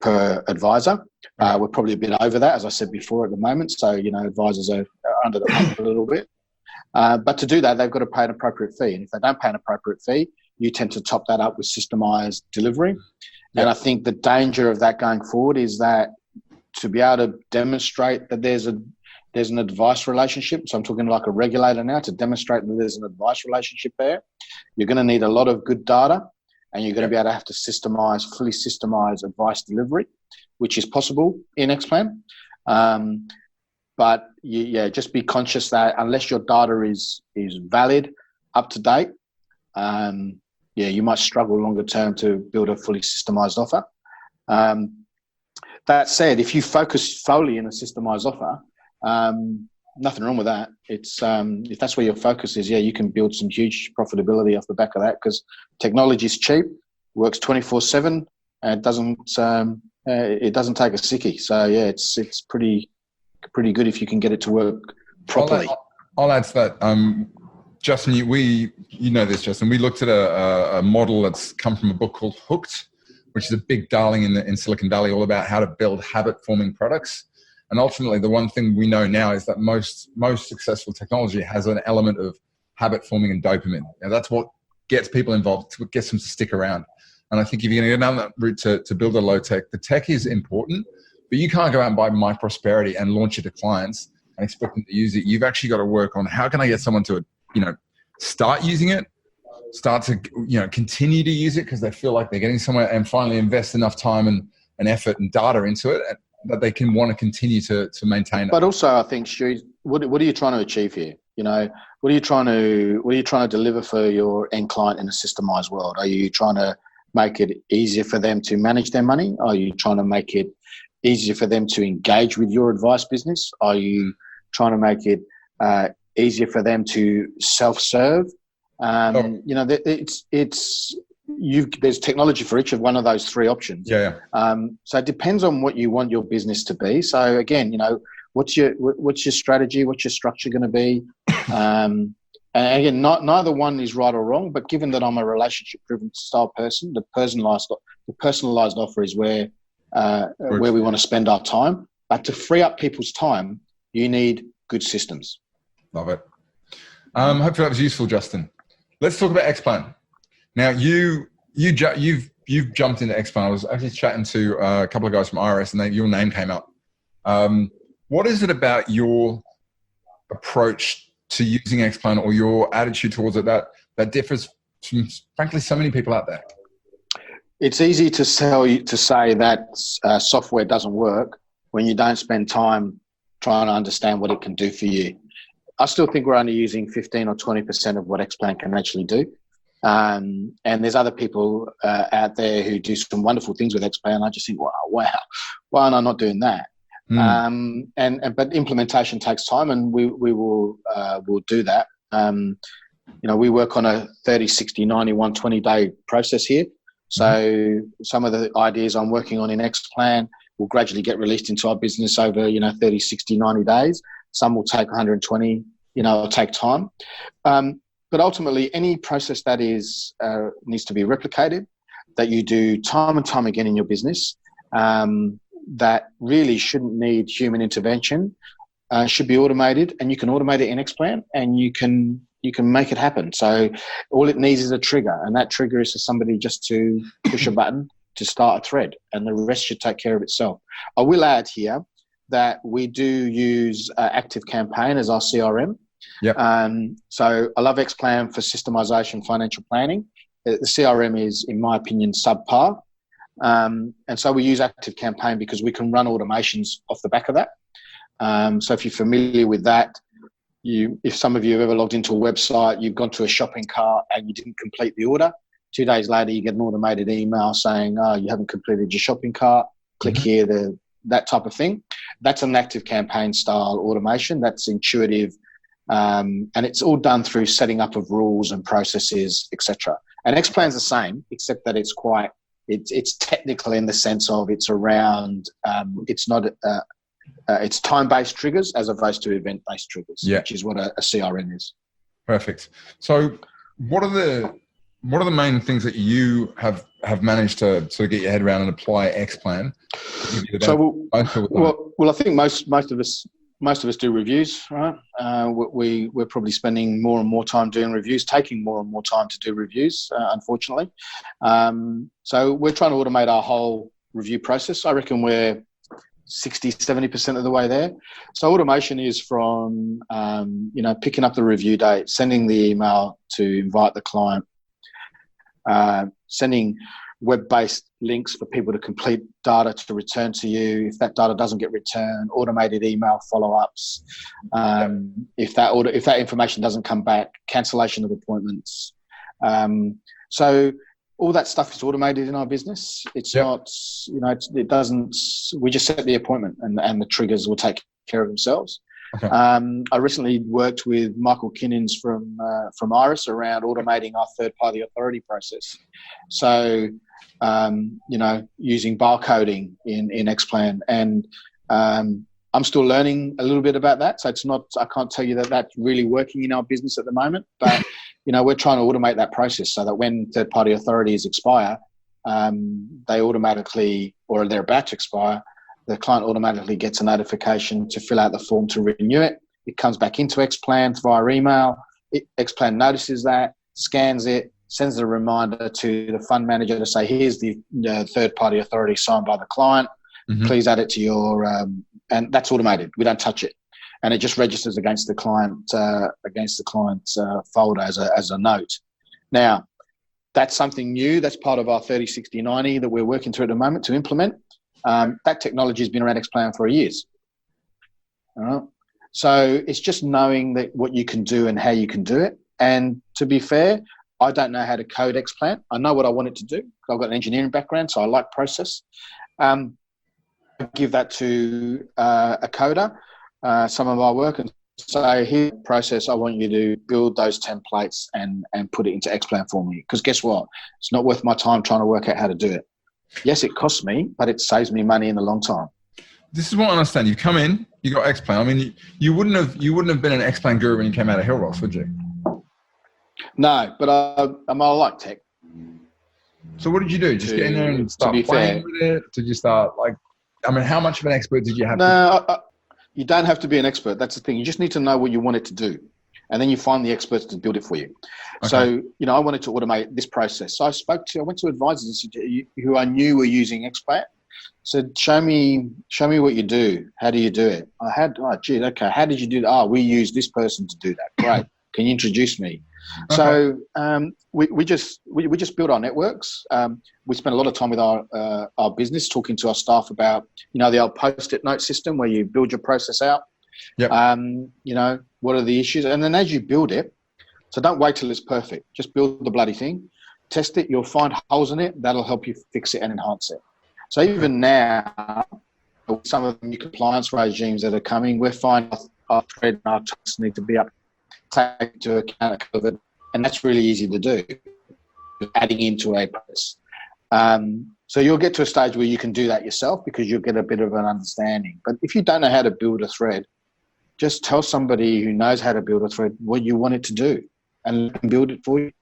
per advisor. We're probably a bit over that, as I said before, at the moment. So advisors are under the pump a little bit. But to do that, they've got to pay an appropriate fee. And if they don't pay an appropriate fee, you tend to top that up with systemised delivery. Yep. And I think the danger of that going forward is that to be able to demonstrate that there's an advice relationship, so I'm talking like a regulator now, to demonstrate that there's an advice relationship there, you're going to need a lot of good data, and you're going to be able to have to fully systemize advice delivery, which is possible in XPlan. But just be conscious that unless your data is valid, up to date, you might struggle longer term to build a fully systemized offer. That said, if you focus solely in a systemized offer, nothing wrong with that. It's if that's where your focus is, you can build some huge profitability off the back of that, because technology is cheap, works 24/7, and it doesn't take a sickie. So it's pretty good if you can get it to work properly. I'll add to that. Justin, you know this, Justin. We looked at a model that's come from a book called Hooked, which is a big darling in Silicon Valley, all about how to build habit-forming products. And ultimately, the one thing we know now is that most successful technology has an element of habit-forming and dopamine. And that's what gets people involved, what gets them to stick around. And I think if you're going to go down that route to build a low tech, the tech is important, but you can't go out and buy My Prosperity and launch it to clients and expect them to use it. You've actually got to work on how can I get someone to, start using it, start to, continue to use it because they feel like they're getting somewhere, and finally invest enough time and effort and data into it that they can want to continue to maintain it. But also, I think, Stu, what are you trying to achieve here? What are you trying to deliver for your end client in a systemized world? Are you trying to make it easier for them to manage their money? Are you trying to make it easier for them to engage with your advice business? Are you trying to make it easier for them to self-serve? There's technology for each of one of those three options. Yeah. So it depends on what you want your business to be. So again, what's your strategy? What's your structure going to be? And again, neither one is right or wrong. But given that I'm a relationship-driven style person, the personalised offer is where we want to spend our time. But to free up people's time, you need good systems. Love it. Hopefully that was useful, Justin. Let's talk about XPlan. Now, you've jumped into XPlan. I was actually chatting to a couple of guys from IRS, and your name came up. What is it about your approach to using XPlan or your attitude towards it that differs from, frankly, so many people out there? It's easy to say that software doesn't work when you don't spend time trying to understand what it can do for you. I still think we're only using 15 or 20% of what XPlan can actually do. And there's other people out there who do some wonderful things with XPlan. I just think, wow, why am I not doing that? But implementation takes time, and we will do that. We work on a 30, 60, 90, 120-day process here. So some of the ideas I'm working on in XPlan will gradually get released into our business over 30, 60, 90 days. Some will take 120. It'll take time. But ultimately, any process that needs to be replicated, that you do time and time again in your business, that really shouldn't need human intervention, should be automated, and you can automate it in XPlan, and you can make it happen. So all it needs is a trigger, and that trigger is for somebody just to push a button to start a thread, and the rest should take care of itself. I will add here that we do use ActiveCampaign as our CRM. Yep. So I love XPlan for systemization, financial planning. The CRM is, in my opinion, subpar. And so we use ActiveCampaign because we can run automations off the back of that. So if you're familiar with that, if some of you have ever logged into a website, you've gone to a shopping cart and you didn't complete the order, 2 days later you get an automated email saying, you haven't completed your shopping cart, click here, that type of thing. That's an ActiveCampaign style automation. That's intuitive. And it's all done through setting up of rules and processes, etc. And XPlan's the same, except that it's technical in the sense of it's around, it's time-based triggers as opposed to event-based triggers, which is what a CRM is. Perfect. So what are the main things that you have managed to sort of get your head around and apply XPlan? So, well, I think most of us do reviews, right? We're probably spending more and more time doing reviews, taking more and more time to do reviews, unfortunately. So we're trying to automate our whole review process. I reckon we're 60, 70% of the way there. So automation is from, picking up the review date, sending the email to invite the client, sending web-based links for people to complete data to return to you. If that data doesn't get returned, automated email follow-ups. If that information doesn't come back, cancellation of appointments. So all that stuff is automated in our business. It's not, it doesn't. We just set the appointment, and the triggers will take care of themselves. Okay. I recently worked with Michael Kinnins from Iris around automating our third-party authority process. So, using barcoding in XPlan, and I'm still learning a little bit about that. So it's not, I can't tell you that that's really working in our business at the moment, but we're trying to automate that process so that when third-party authorities expire, they automatically, or they're about to expire, the client automatically gets a notification to fill out the form to renew it. It comes back into XPlan via email. XPlan notices that, scans it, sends a reminder to the fund manager to say, here's the third-party authority signed by the client. Mm-hmm. Please add it to your, and that's automated. We don't touch it, and it just registers against the client folder as a note. Now, that's something new. That's part of our 30-60-90 that we're working through at the moment to implement. That technology has been around XPlan for years. All right. So it's just knowing that what you can do and how you can do it. And to be fair, I don't know how to code XPlan. I know what I want it to do. I've got an engineering background, so I like process. I give that to a coder, some of our work, and say, here's the process. I want you to build those templates and put it into XPlan for me. Because guess what? It's not worth my time trying to work out how to do it. Yes, it costs me, but it saves me money in the long time. This is what I understand. You come in, you got XPlan. I mean, you wouldn't have been an XPlan guru when you came out of Hill Ross, would you? No, but I like tech. So what did you do? Just get in there and start playing with it? Did you start how much of an expert did you have? No, you don't have to be an expert. That's the thing. You just need to know what you want it to do. And then you find the experts to build it for you. Okay. So, I wanted to automate this process. So I went to advisors who I knew were using XPlan. Said, show me what you do. How do you do it? Okay. How did you do that? We use this person to do that. Great. Can you introduce me? Okay. So we just build our networks. We spend a lot of time with our business talking to our staff about, the old Post-it note system where you build your process out. Yep. What are the issues? And then as you build it, so don't wait till it's perfect. Just build the bloody thing. Test it. You'll find holes in it. That'll help you fix it and enhance it. So even now, some of the new compliance regimes that are coming, we're finding our thread and our tasks need to be take into account of it. And that's really easy to do, adding into a process. So you'll get to a stage where you can do that yourself because you'll get a bit of an understanding. But if you don't know how to build a thread, just tell somebody who knows how to build a thread what you want it to do and build it for you.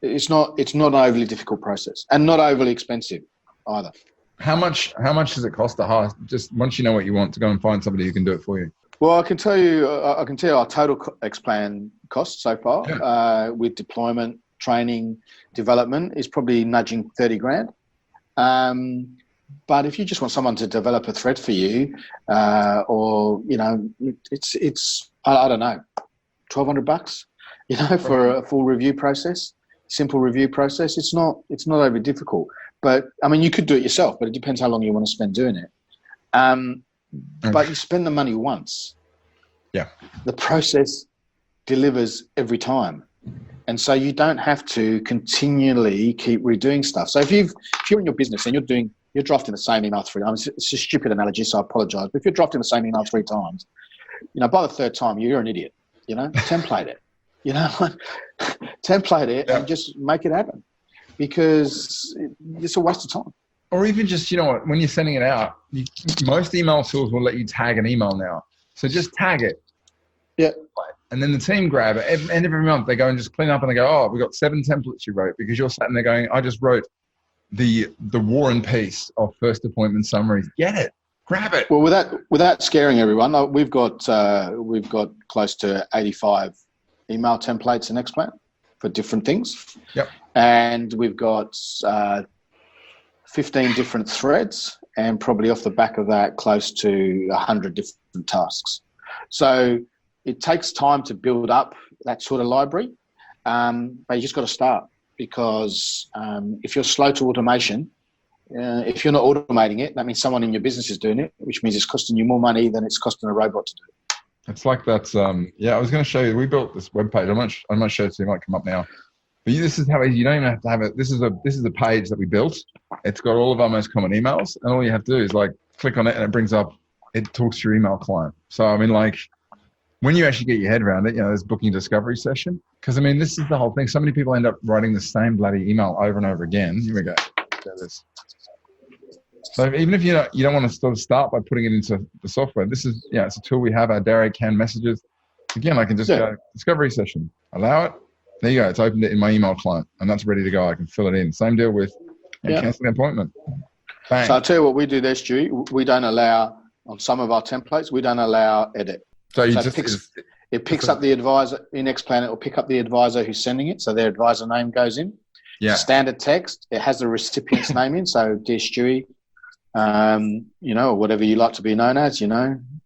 It's not an overly difficult process and not overly expensive either. How much does it cost to hire? Just once you know what you want, to go and find somebody who can do it for you. Well, I can tell you our total XPlan cost so far with deployment, training, development is probably nudging 30 grand. But if you just want someone to develop a thread for you, it's I don't know, $1,200, for a full review process, simple review process. It's not overly difficult. But I mean, you could do it yourself, but it depends how long you want to spend doing it. But you spend the money once. Yeah. The process delivers every time. And so you don't have to continually keep redoing stuff. So if you're in your business and you're drafting the same email 3 times, it's a stupid analogy, so I apologize. But if you're drafting the same email 3 times, by the third time, you're an idiot, template it, template it and just make it happen because it's a waste of time. Or even just, when you're sending it out, most email tools will let you tag an email now. So just tag it. Yeah. And then the team grab it. And every month they go and just clean up and they go, we got 7 templates you wrote because you're sitting there going, I just wrote the War and Peace of first appointment summaries. Get it. Grab it. Well, without scaring everyone, we've got close to 85 email templates in XPlan for different things. Yep. And we've got 15 different threads and probably off the back of that close to 100 different tasks. So it takes time to build up that sort of library, but you just got to start because if you're slow to automation, if you're not automating it, that means someone in your business is doing it, which means it's costing you more money than it's costing a robot to do it. It's like that. I was going to show you. We built this webpage. I'm not sure, so it might come up now. But this is how you don't even have to have it. This is a page that we built. It's got all of our most common emails, and all you have to do is click on it, and it brings up. It talks to your email client. So I mean, when you actually get your head around it, there's booking a discovery session. Because I mean, this is the whole thing. So many people end up writing the same bloody email over and over again. Here we go. This. So even if you don't want to sort of start by putting it into the software, this is it's a tool we have. Our Derek can messages. Again, I can just go discovery session, allow it. There you go. It's opened it in my email client, and that's ready to go. I can fill it in. Same deal with canceling an appointment. Bang. So I'll tell you what we do there, Stu. We don't allow on some of our templates. We don't allow edit. So It picks up the advisor in XPlan. It will pick up the advisor who's sending it, so their advisor name goes in. Yeah. Standard text. It has the recipient's name in, so dear Stewie, or whatever you like to be known as,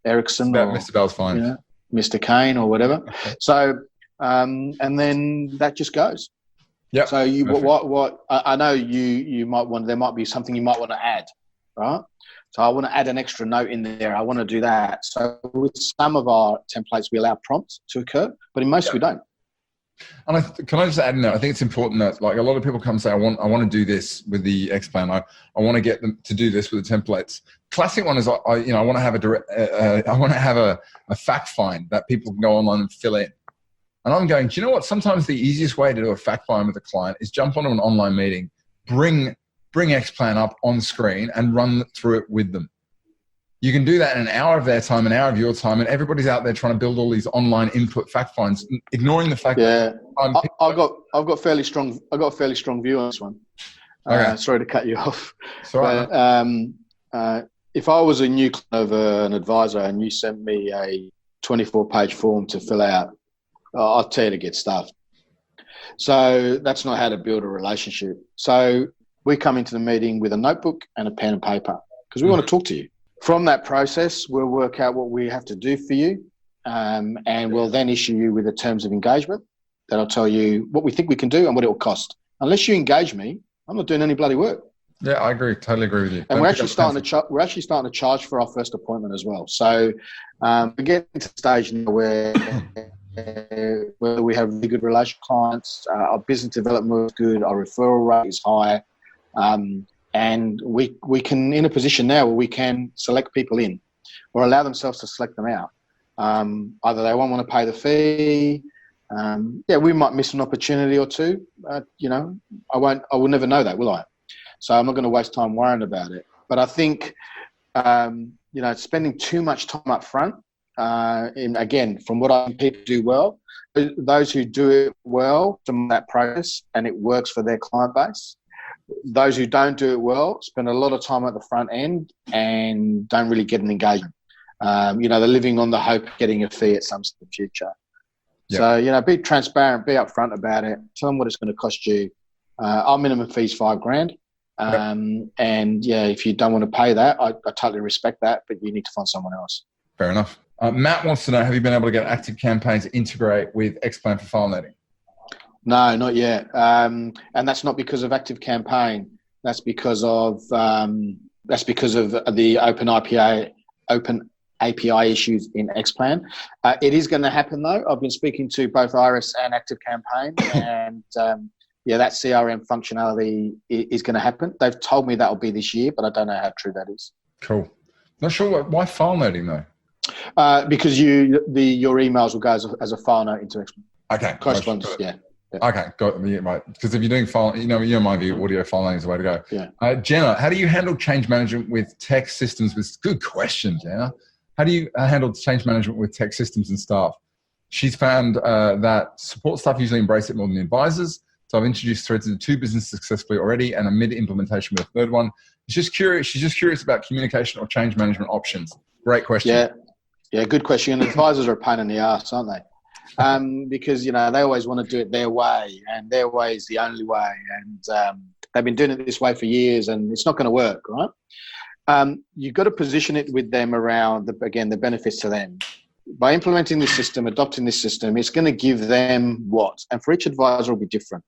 Erickson or Mr. Bell's fine. Mr. Kane or whatever. Okay. So, and then that just goes. Yeah. So what I know you might want. There might be something you might want to add, right? So I want to add an extra note in there. I want to do that. So with some of our templates, we allow prompts to occur, but in most we don't. And can I just add in there? I think it's important that, like, a lot of people come and say, I want to do this with the XPlan. I want to get them to do this with the templates. Classic one is I want to have a fact find that people can go online and fill in. And I'm going, do you know what? Sometimes the easiest way to do a fact find with a client is jump onto an online meeting, bring XPlan up on screen and run through it with them. You can do that in an hour of their time, an hour of your time, and everybody's out there trying to build all these online input fact finds, ignoring the fact that I've got a fairly strong view on this one. Okay. Sorry to cut you off. Sorry. But if I was a new client of an advisor and you sent me a 24-page form to fill out, I'll tell you to get stuffed. So that's not how to build a relationship. So we come into the meeting with a notebook and a pen and paper because we want to talk to you. From that process, we'll work out what we have to do for you, and we'll then issue you with the terms of engagement that'll tell you what we think we can do and what it will cost. Unless you engage me, I'm not doing any bloody work. Yeah, I agree. Totally agree with you. And we're actually starting to charge for our first appointment as well. So we're getting to the stage now where we have really good relationship clients, our business development is good, our referral rate is high. And we can, in a position now where we can select people in or allow themselves to select them out. Either they won't want to pay the fee. We might miss an opportunity or two. I will never know that, will I? So I'm not going to waste time worrying about it. But I think, spending too much time up front, again, from what I think people do well, those who do it well, from that process and it works for their client base. Those who don't do it well spend a lot of time at the front end and don't really get an engagement. They're living on the hope of getting a fee at some stage in the future. Yep. So, be transparent, be upfront about it. Tell them what it's going to cost you. Our minimum fee is $5,000. If you don't want to pay that, I totally respect that, but you need to find someone else. Fair enough. Matt wants to know, have you been able to get Active Campaign to integrate with XPlan for file netting? No, not yet. And that's not because of Active Campaign. That's because of the open API issues in XPlan. It is going to happen though. I've been speaking to both Iris and Active Campaign, and that CRM functionality is going to happen. They've told me that will be this year, but I don't know how true that is. Cool. Not sure why file netting though. Because your emails will go as a file note into XPlan. Okay. Correspondence. Yeah. Okay, got it. Right. Because if you're doing file, my view, audio file netting is the way to go. Yeah. Jenna, how do you handle change management with tech systems? Good question, Jenna. How do you handle change management with tech systems and staff? She's found that support staff usually embrace it more than the advisors. So I've introduced Threads into 2 businesses successfully already, and a mid-implementation with a 3rd one. She's just curious about communication or change management options. Great question. Yeah, good question. And advisors are a pain in the ass, aren't they? Because they always want to do it their way, and their way is the only way, and they've been doing it this way for years, and it's not going to work, right? You've got to position it with them around the benefits to them. By implementing this system, adopting this system, it's going to give them what, and for each advisor will be different.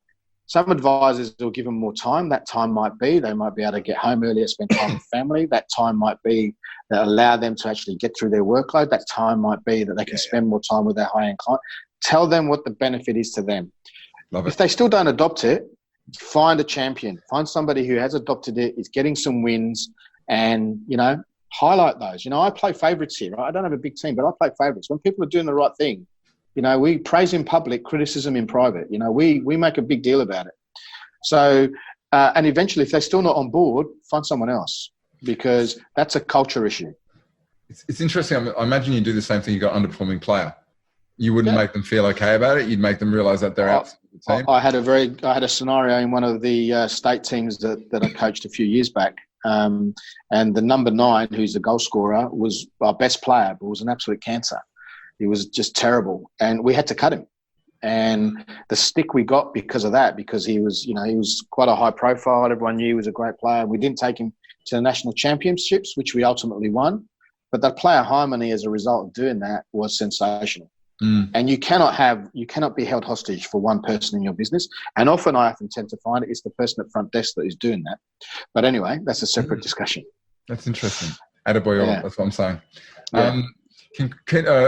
Some advisors will give them more time. That time might be they might be able to get home earlier, spend time with family. That time might be that allow them to actually get through their workload. That time might be that they can spend more time with their high-end client. Tell them what the benefit is to them. Love it. If they still don't adopt it, find a champion. Find somebody who has adopted it, is getting some wins, and, highlight those. I play favourites here, right? I don't have a big team, but I play favourites. When people are doing the right thing, we praise in public, criticism in private. We make a big deal about it. So, and eventually, if they're still not on board, find someone else, because that's a culture issue. It's interesting. I imagine you do the same thing. You got underperforming player. You wouldn't make them feel okay about it. You'd make them realise that they're out of the team. I had a scenario in one of the state teams that I coached a few years back. And the number 9, who's the goal scorer, was our best player, but was an absolute cancer. He was just terrible, and we had to cut him. And the stick we got because of that, because he was quite a high profile. Everyone knew he was a great player. We didn't take him to the national championships, which we ultimately won. But the player harmony as a result of doing that was sensational. And you cannot be held hostage for one person in your business. And often I often tend to find it's the person at front desk that is doing that. But anyway, that's a separate discussion. That's interesting. Attaboy, Yeah. that's what I'm saying. Yeah.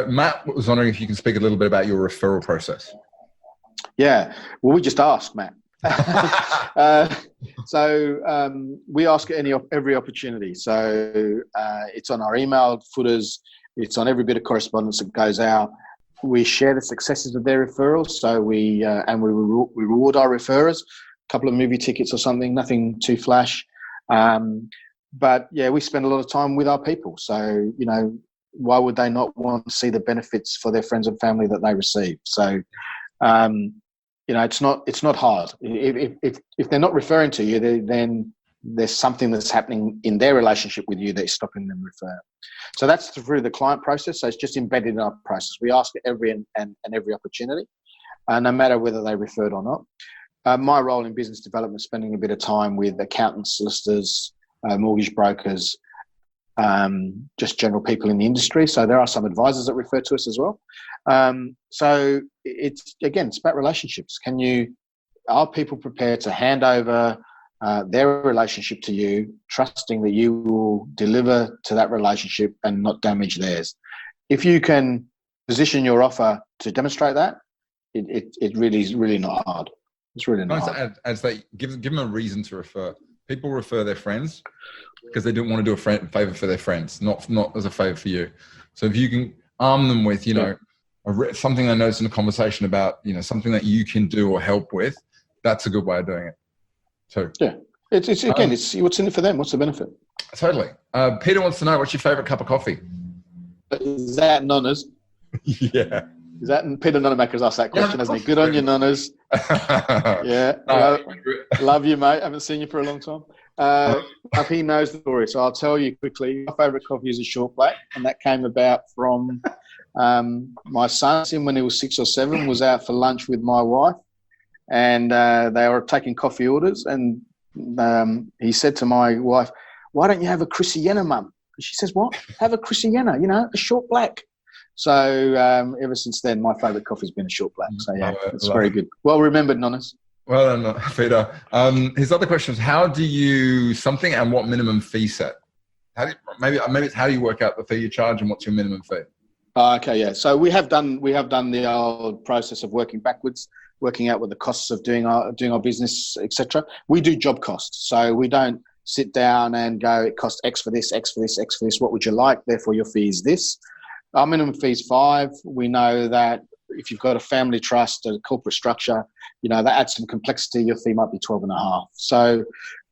Matt was wondering if you can speak a little bit about your referral process. Yeah. Well, we just asked, Matt. So we ask at every opportunity. So it's on our email footers. It's on every bit of correspondence that goes out. We share the successes of their referrals. So we reward our referrers, a couple of movie tickets or something, nothing too flash. But yeah, we spend a lot of time with our people. So, why would they not want to see the benefits for their friends and family that they receive? So, it's not hard. If they're not referring to you, then there's something that's happening in their relationship with you that's stopping them refer. So that's through the client process. So it's just embedded in our process. We ask at every opportunity, no matter whether they referred or not. My role in business development, spending a bit of time with accountants, solicitors, mortgage brokers, just general people in the industry. So there are some advisors that refer to us as well. So it's about relationships. Are people prepared to hand over their relationship to you, trusting that you will deliver to that relationship and not damage theirs? If you can position your offer to demonstrate that, it really is really not hard. It's really not hard. As they give them a reason to refer. People refer their friends because they don't want to do a favor for their friends, not as a favor for you. So if you can arm them with, something they notice in a conversation about, something that you can do or help with, that's a good way of doing it. So yeah, it's what's in it for them. What's the benefit? Totally. Peter wants to know, what's your favorite cup of coffee? Is that Nonna's? Yeah. Is that Peter Nonamaker's asked that question, hasn't he? Good on you, Nonnas. Yeah. Love you, mate. Haven't seen you for a long time. He knows the story, so I'll tell you quickly. My favourite coffee is a short black, and that came about from my son, when he was 6 or 7, was out for lunch with my wife, and they were taking coffee orders, and he said to my wife, "Why don't you have a Chrissy Yena, Mum?" And she says, "What? Have a Chrissy Yena, a short black." So ever since then, my favourite coffee's been a short black. So yeah, it's very good. Well remembered, Nonnas. Well done, Peter. His other question is, how do you and what minimum fee set? Maybe it's how do you work out the fee you charge and what's your minimum fee? Okay, yeah. So we have done the old process of working backwards, working out what the costs of doing our business, etc. We do job costs, so we don't sit down and go, it costs X for this, X for this, X for this. What would you like? Therefore, your fee is this. Our minimum fee is 5. We know that if you've got a family trust, a corporate structure, that adds some complexity. Your fee might be 12.5. So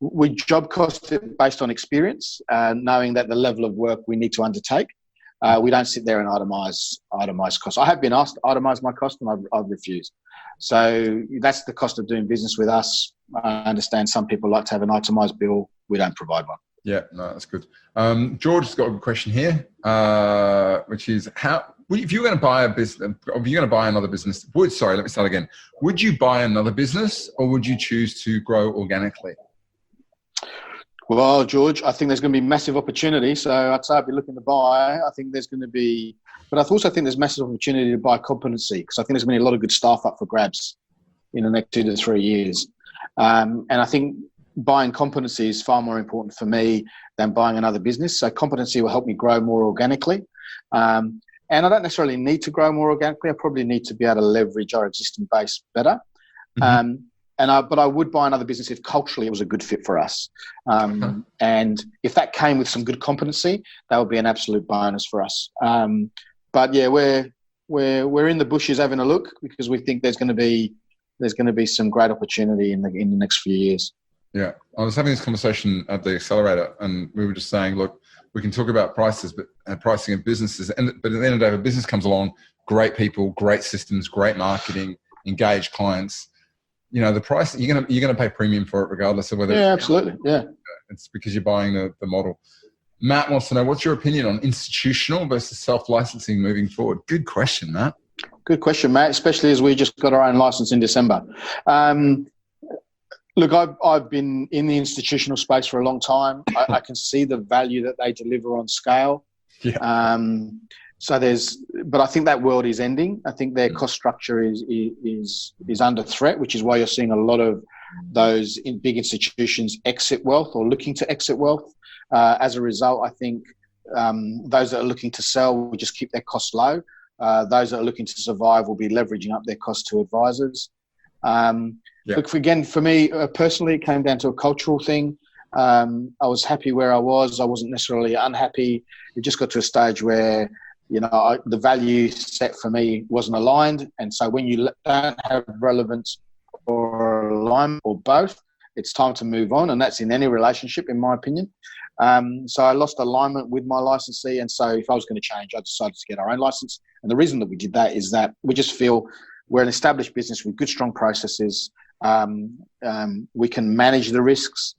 we job cost it based on experience, knowing that the level of work we need to undertake. We don't sit there and itemize costs. I have been asked to itemize my cost, and I've refused. So that's the cost of doing business with us. I understand some people like to have an itemized bill. We don't provide one. Yeah, no, that's good. George has got a good question here, which is if you're going to buy a business, if you're going to buy another business, let me start again. Would you buy another business, or would you choose to grow organically? Well, George, I think there's going to be massive opportunity. So I'd say I'd be looking to buy. I think there's going to be, but I also think there's massive opportunity to buy competency, because I think there's going to be a lot of good staff up for grabs in the next 2 to 3 years. And I think buying competency is far more important for me than buying another business. So competency will help me grow more organically. And I don't necessarily need to grow more organically. I probably need to be able to leverage our existing base better. Mm-hmm. But I would buy another business if culturally it was a good fit for us. And if that came with some good competency, that would be an absolute bonus for us. But yeah, we're in the bushes having a look, because we think there's going to be some great opportunity in the next few years. Yeah, I was having this conversation at the accelerator, and we were just saying, look, we can talk about prices, but pricing of businesses. But at the end of the day, if a business comes along, great people, great systems, great marketing, engaged clients, the price, you're gonna pay premium for it regardless of whether. Yeah, absolutely. Yeah, it's because you're buying the model. Matt wants to know, what's your opinion on institutional versus self-licensing moving forward? Good question, Matt. Good question, Matt, especially as we just got our own license in December. Look, I've been in the institutional space for a long time. I can see the value that they deliver on scale. Yeah. But I think that world is ending. I think their cost structure is under threat, which is why you're seeing a lot of those big institutions exit wealth or looking to exit wealth. As a result, I think those that are looking to sell will just keep their costs low. Those that are looking to survive will be leveraging up their costs to advisors. Look, again, for me personally, it came down to a cultural thing. I was happy where I was. I wasn't necessarily unhappy. It just got to a stage where, the value set for me wasn't aligned. And so when you don't have relevance or alignment or both, it's time to move on. And that's in any relationship, in my opinion. So I lost alignment with my licensee. And so if I was going to change, I decided to get our own license. And the reason that we did that is that we just feel we're an established business with good, strong processes. We can manage the risks.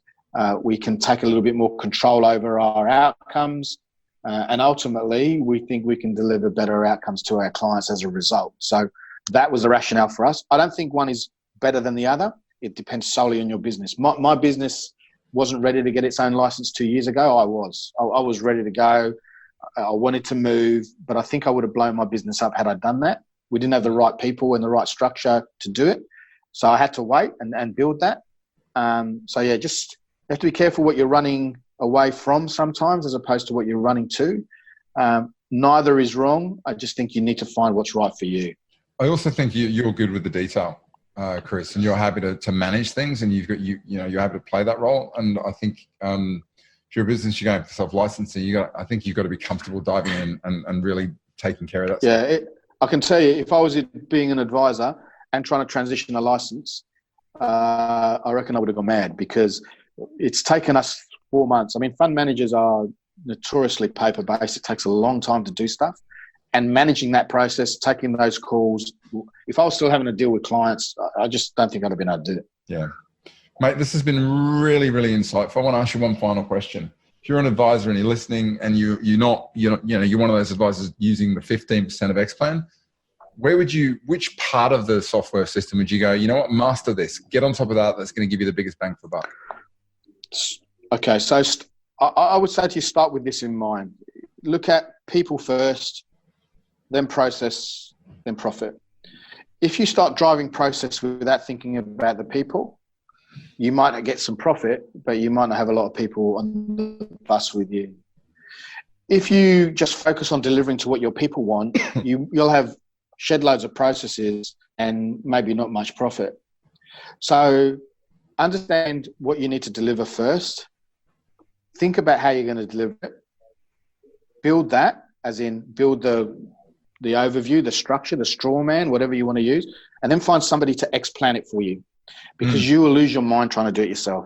We can take a little bit more control over our outcomes. And ultimately, we think we can deliver better outcomes to our clients as a result. So that was the rationale for us. I don't think one is better than the other. It depends solely on your business. My business wasn't ready to get its own license 2 years ago. I was ready to go. I wanted to move, but I think I would have blown my business up had I done that. We didn't have the right people and the right structure to do it. So I had to wait and build that. Just you have to be careful what you're running away from sometimes as opposed to what you're running to. Neither is wrong. I just think you need to find what's right for you. I also think you're good with the detail, Chris, and you're happy to manage things, and you're happy to play that role. And I think if you're a business, you're going for self-licensing. I think you've got to be comfortable diving in and really taking care of that. Yeah, I can tell you, if I was being an advisor and trying to transition a license, I reckon I would have gone mad, because it's taken us 4 months. I mean, fund managers are notoriously paper-based. It takes a long time to do stuff. And managing that process, taking those calls, if I was still having to deal with clients, I just don't think I'd have been able to do it. Yeah. Mate, this has been really, really insightful. I want to ask you one final question. If you're an advisor and you're listening and you're one of those advisors using the 15% of XPlan, which part of the software system would you go, you know what, master this, get on top of that, that's going to give you the biggest bang for buck? Okay, so I would say to you, start with this in mind. Look at people first, then process, then profit. If you start driving process without thinking about the people, you might not get some profit, but you might not have a lot of people on the bus with you. If you just focus on delivering to what your people want, you'll have shed loads of processes and maybe not much profit. So understand what you need to deliver first. Think about how you're going to deliver it. Build that, as in build the overview, the structure, the straw man, whatever you want to use, and then find somebody to XPlan it for you, because you will lose your mind trying to do it yourself.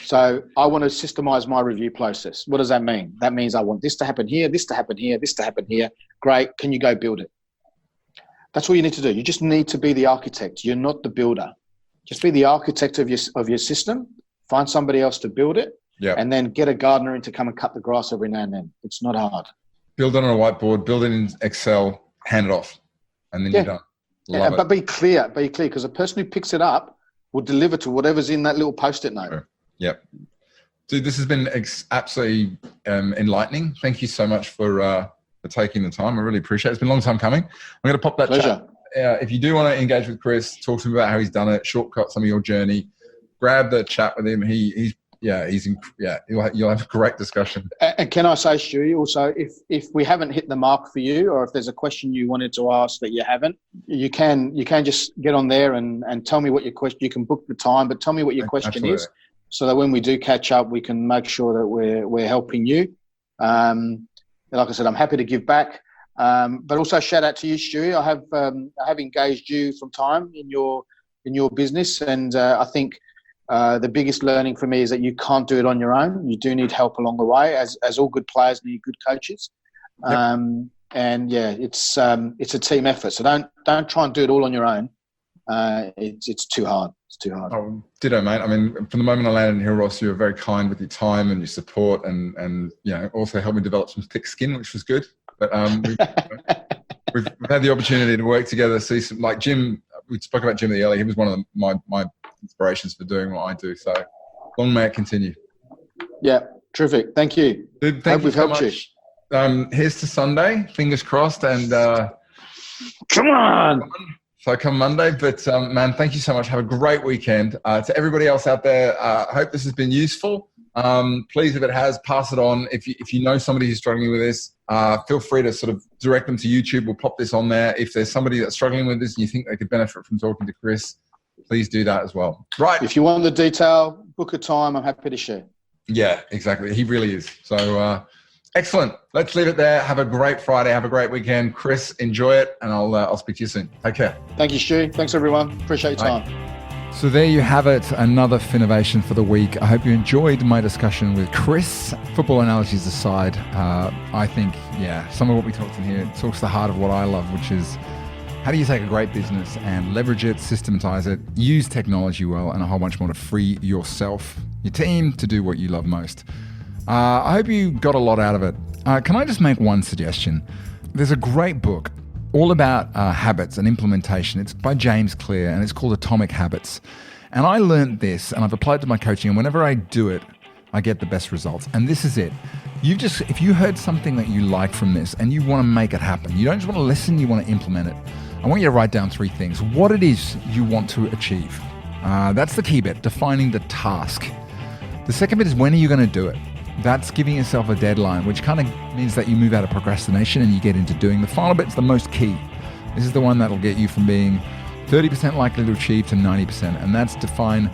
So I want to systemize my review process. What does that mean? That means I want this to happen here, this to happen here, this to happen here. Great. Can you go build it? That's all you need to do. You just need to be the architect. You're not the builder. Just be the architect of your system. Find somebody else to build it. Yeah. And then get a gardener in to come and cut the grass every now and then. It's not hard. Build it on a whiteboard, build it in Excel, hand it off, and then you're done. But be clear, because the person who picks it up will deliver to whatever's in that little Post-it note. Sure. Yep. Dude, this has been absolutely enlightening. Thank you so much for taking the time. I really appreciate it. It's been a long time coming. I'm going to pop that Pleasure. Chat. If you do want to engage with Chris, talk to him about how he's done it, shortcut some of your journey, grab the chat with him. You'll have a great discussion. And can I say, Stewie, also, if we haven't hit the mark for you, or if there's a question you wanted to ask that you haven't, you can just get on there and tell me what your question. You can book the time, but tell me what your question is, so that when we do catch up, we can make sure that we're helping you. Like I said, I'm happy to give back, but also shout out to you, Stewie. I have engaged you from time in your business, and I think. The biggest learning for me is that you can't do it on your own. You do need help along the way, as all good players need good coaches. Yep. It's a team effort. So don't try and do it all on your own. It's too hard. It's too hard. Oh, ditto, mate. I mean, from the moment I landed in Hill Ross, you were very kind with your time and your support, and also helped me develop some thick skin, which was good. But we've had the opportunity to work together, see some, like Jim. We spoke about Jim earlier. He was one of my inspirations for doing what I do. So long may it continue. Yeah, terrific. Thank you. Dude, thank you we've so helped much. Here's to Sunday. Fingers crossed. And come on. So come Monday. But man, thank you so much. Have a great weekend. To everybody else out there, I hope this has been useful. Please, if it has, pass it on. If you know somebody who's struggling with this, feel free to sort of direct them to YouTube. We'll pop this on there. If there's somebody that's struggling with this and you think they could benefit from talking to Chris, please do that as well. Right. If you want the detail, book a time. I'm happy to share. Yeah, exactly. He really is. So excellent. Let's leave it there. Have a great Friday. Have a great weekend. Chris, enjoy it. And I'll speak to you soon. Take care. Thank you, Stu. Thanks, everyone. Appreciate your time. So there you have it, another Finnovation for the week. I hope you enjoyed my discussion with Chris. Football analogies aside, I think, some of what we talked in here talks to the heart of what I love, which is how do you take a great business and leverage it, systematize it, use technology well, and a whole bunch more to free yourself, your team, to do what you love most. I hope you got a lot out of it. Can I just make one suggestion? There's a great book all about habits and implementation. It's by James Clear and it's called Atomic Habits. And I learned this and I've applied it to my coaching, and whenever I do it, I get the best results. And this is it. If you heard something that you like from this and you want to make it happen, you don't just want to listen, you want to implement it. I want you to write down 3 things. What it is you want to achieve. That's the key bit, defining the task. The second bit is when are you going to do it? That's giving yourself a deadline, which kind of means that you move out of procrastination and you get into doing. The final bit's the most key. This is the one that'll get you from being 30% likely to achieve to 90%. And that's define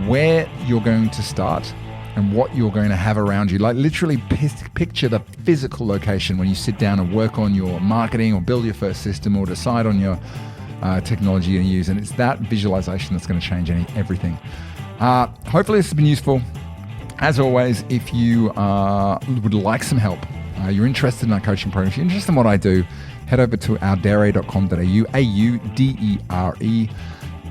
where you're going to start and what you're going to have around you. Like literally picture the physical location when you sit down and work on your marketing or build your first system or decide on your technology you're going to use. And it's that visualization that's going to change everything. Hopefully this has been useful. As always, if you would like some help, you're interested in our coaching program, if you're interested in what I do, head over to audere.com.au, AUDERE,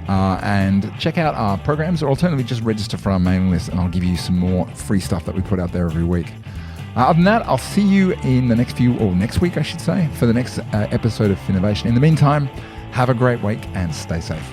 and check out our programs, or alternatively just register for our mailing list and I'll give you some more free stuff that we put out there every week. Other than that, I'll see you in the next week, I should say, for the next episode of Finnovation. In the meantime, have a great week and stay safe.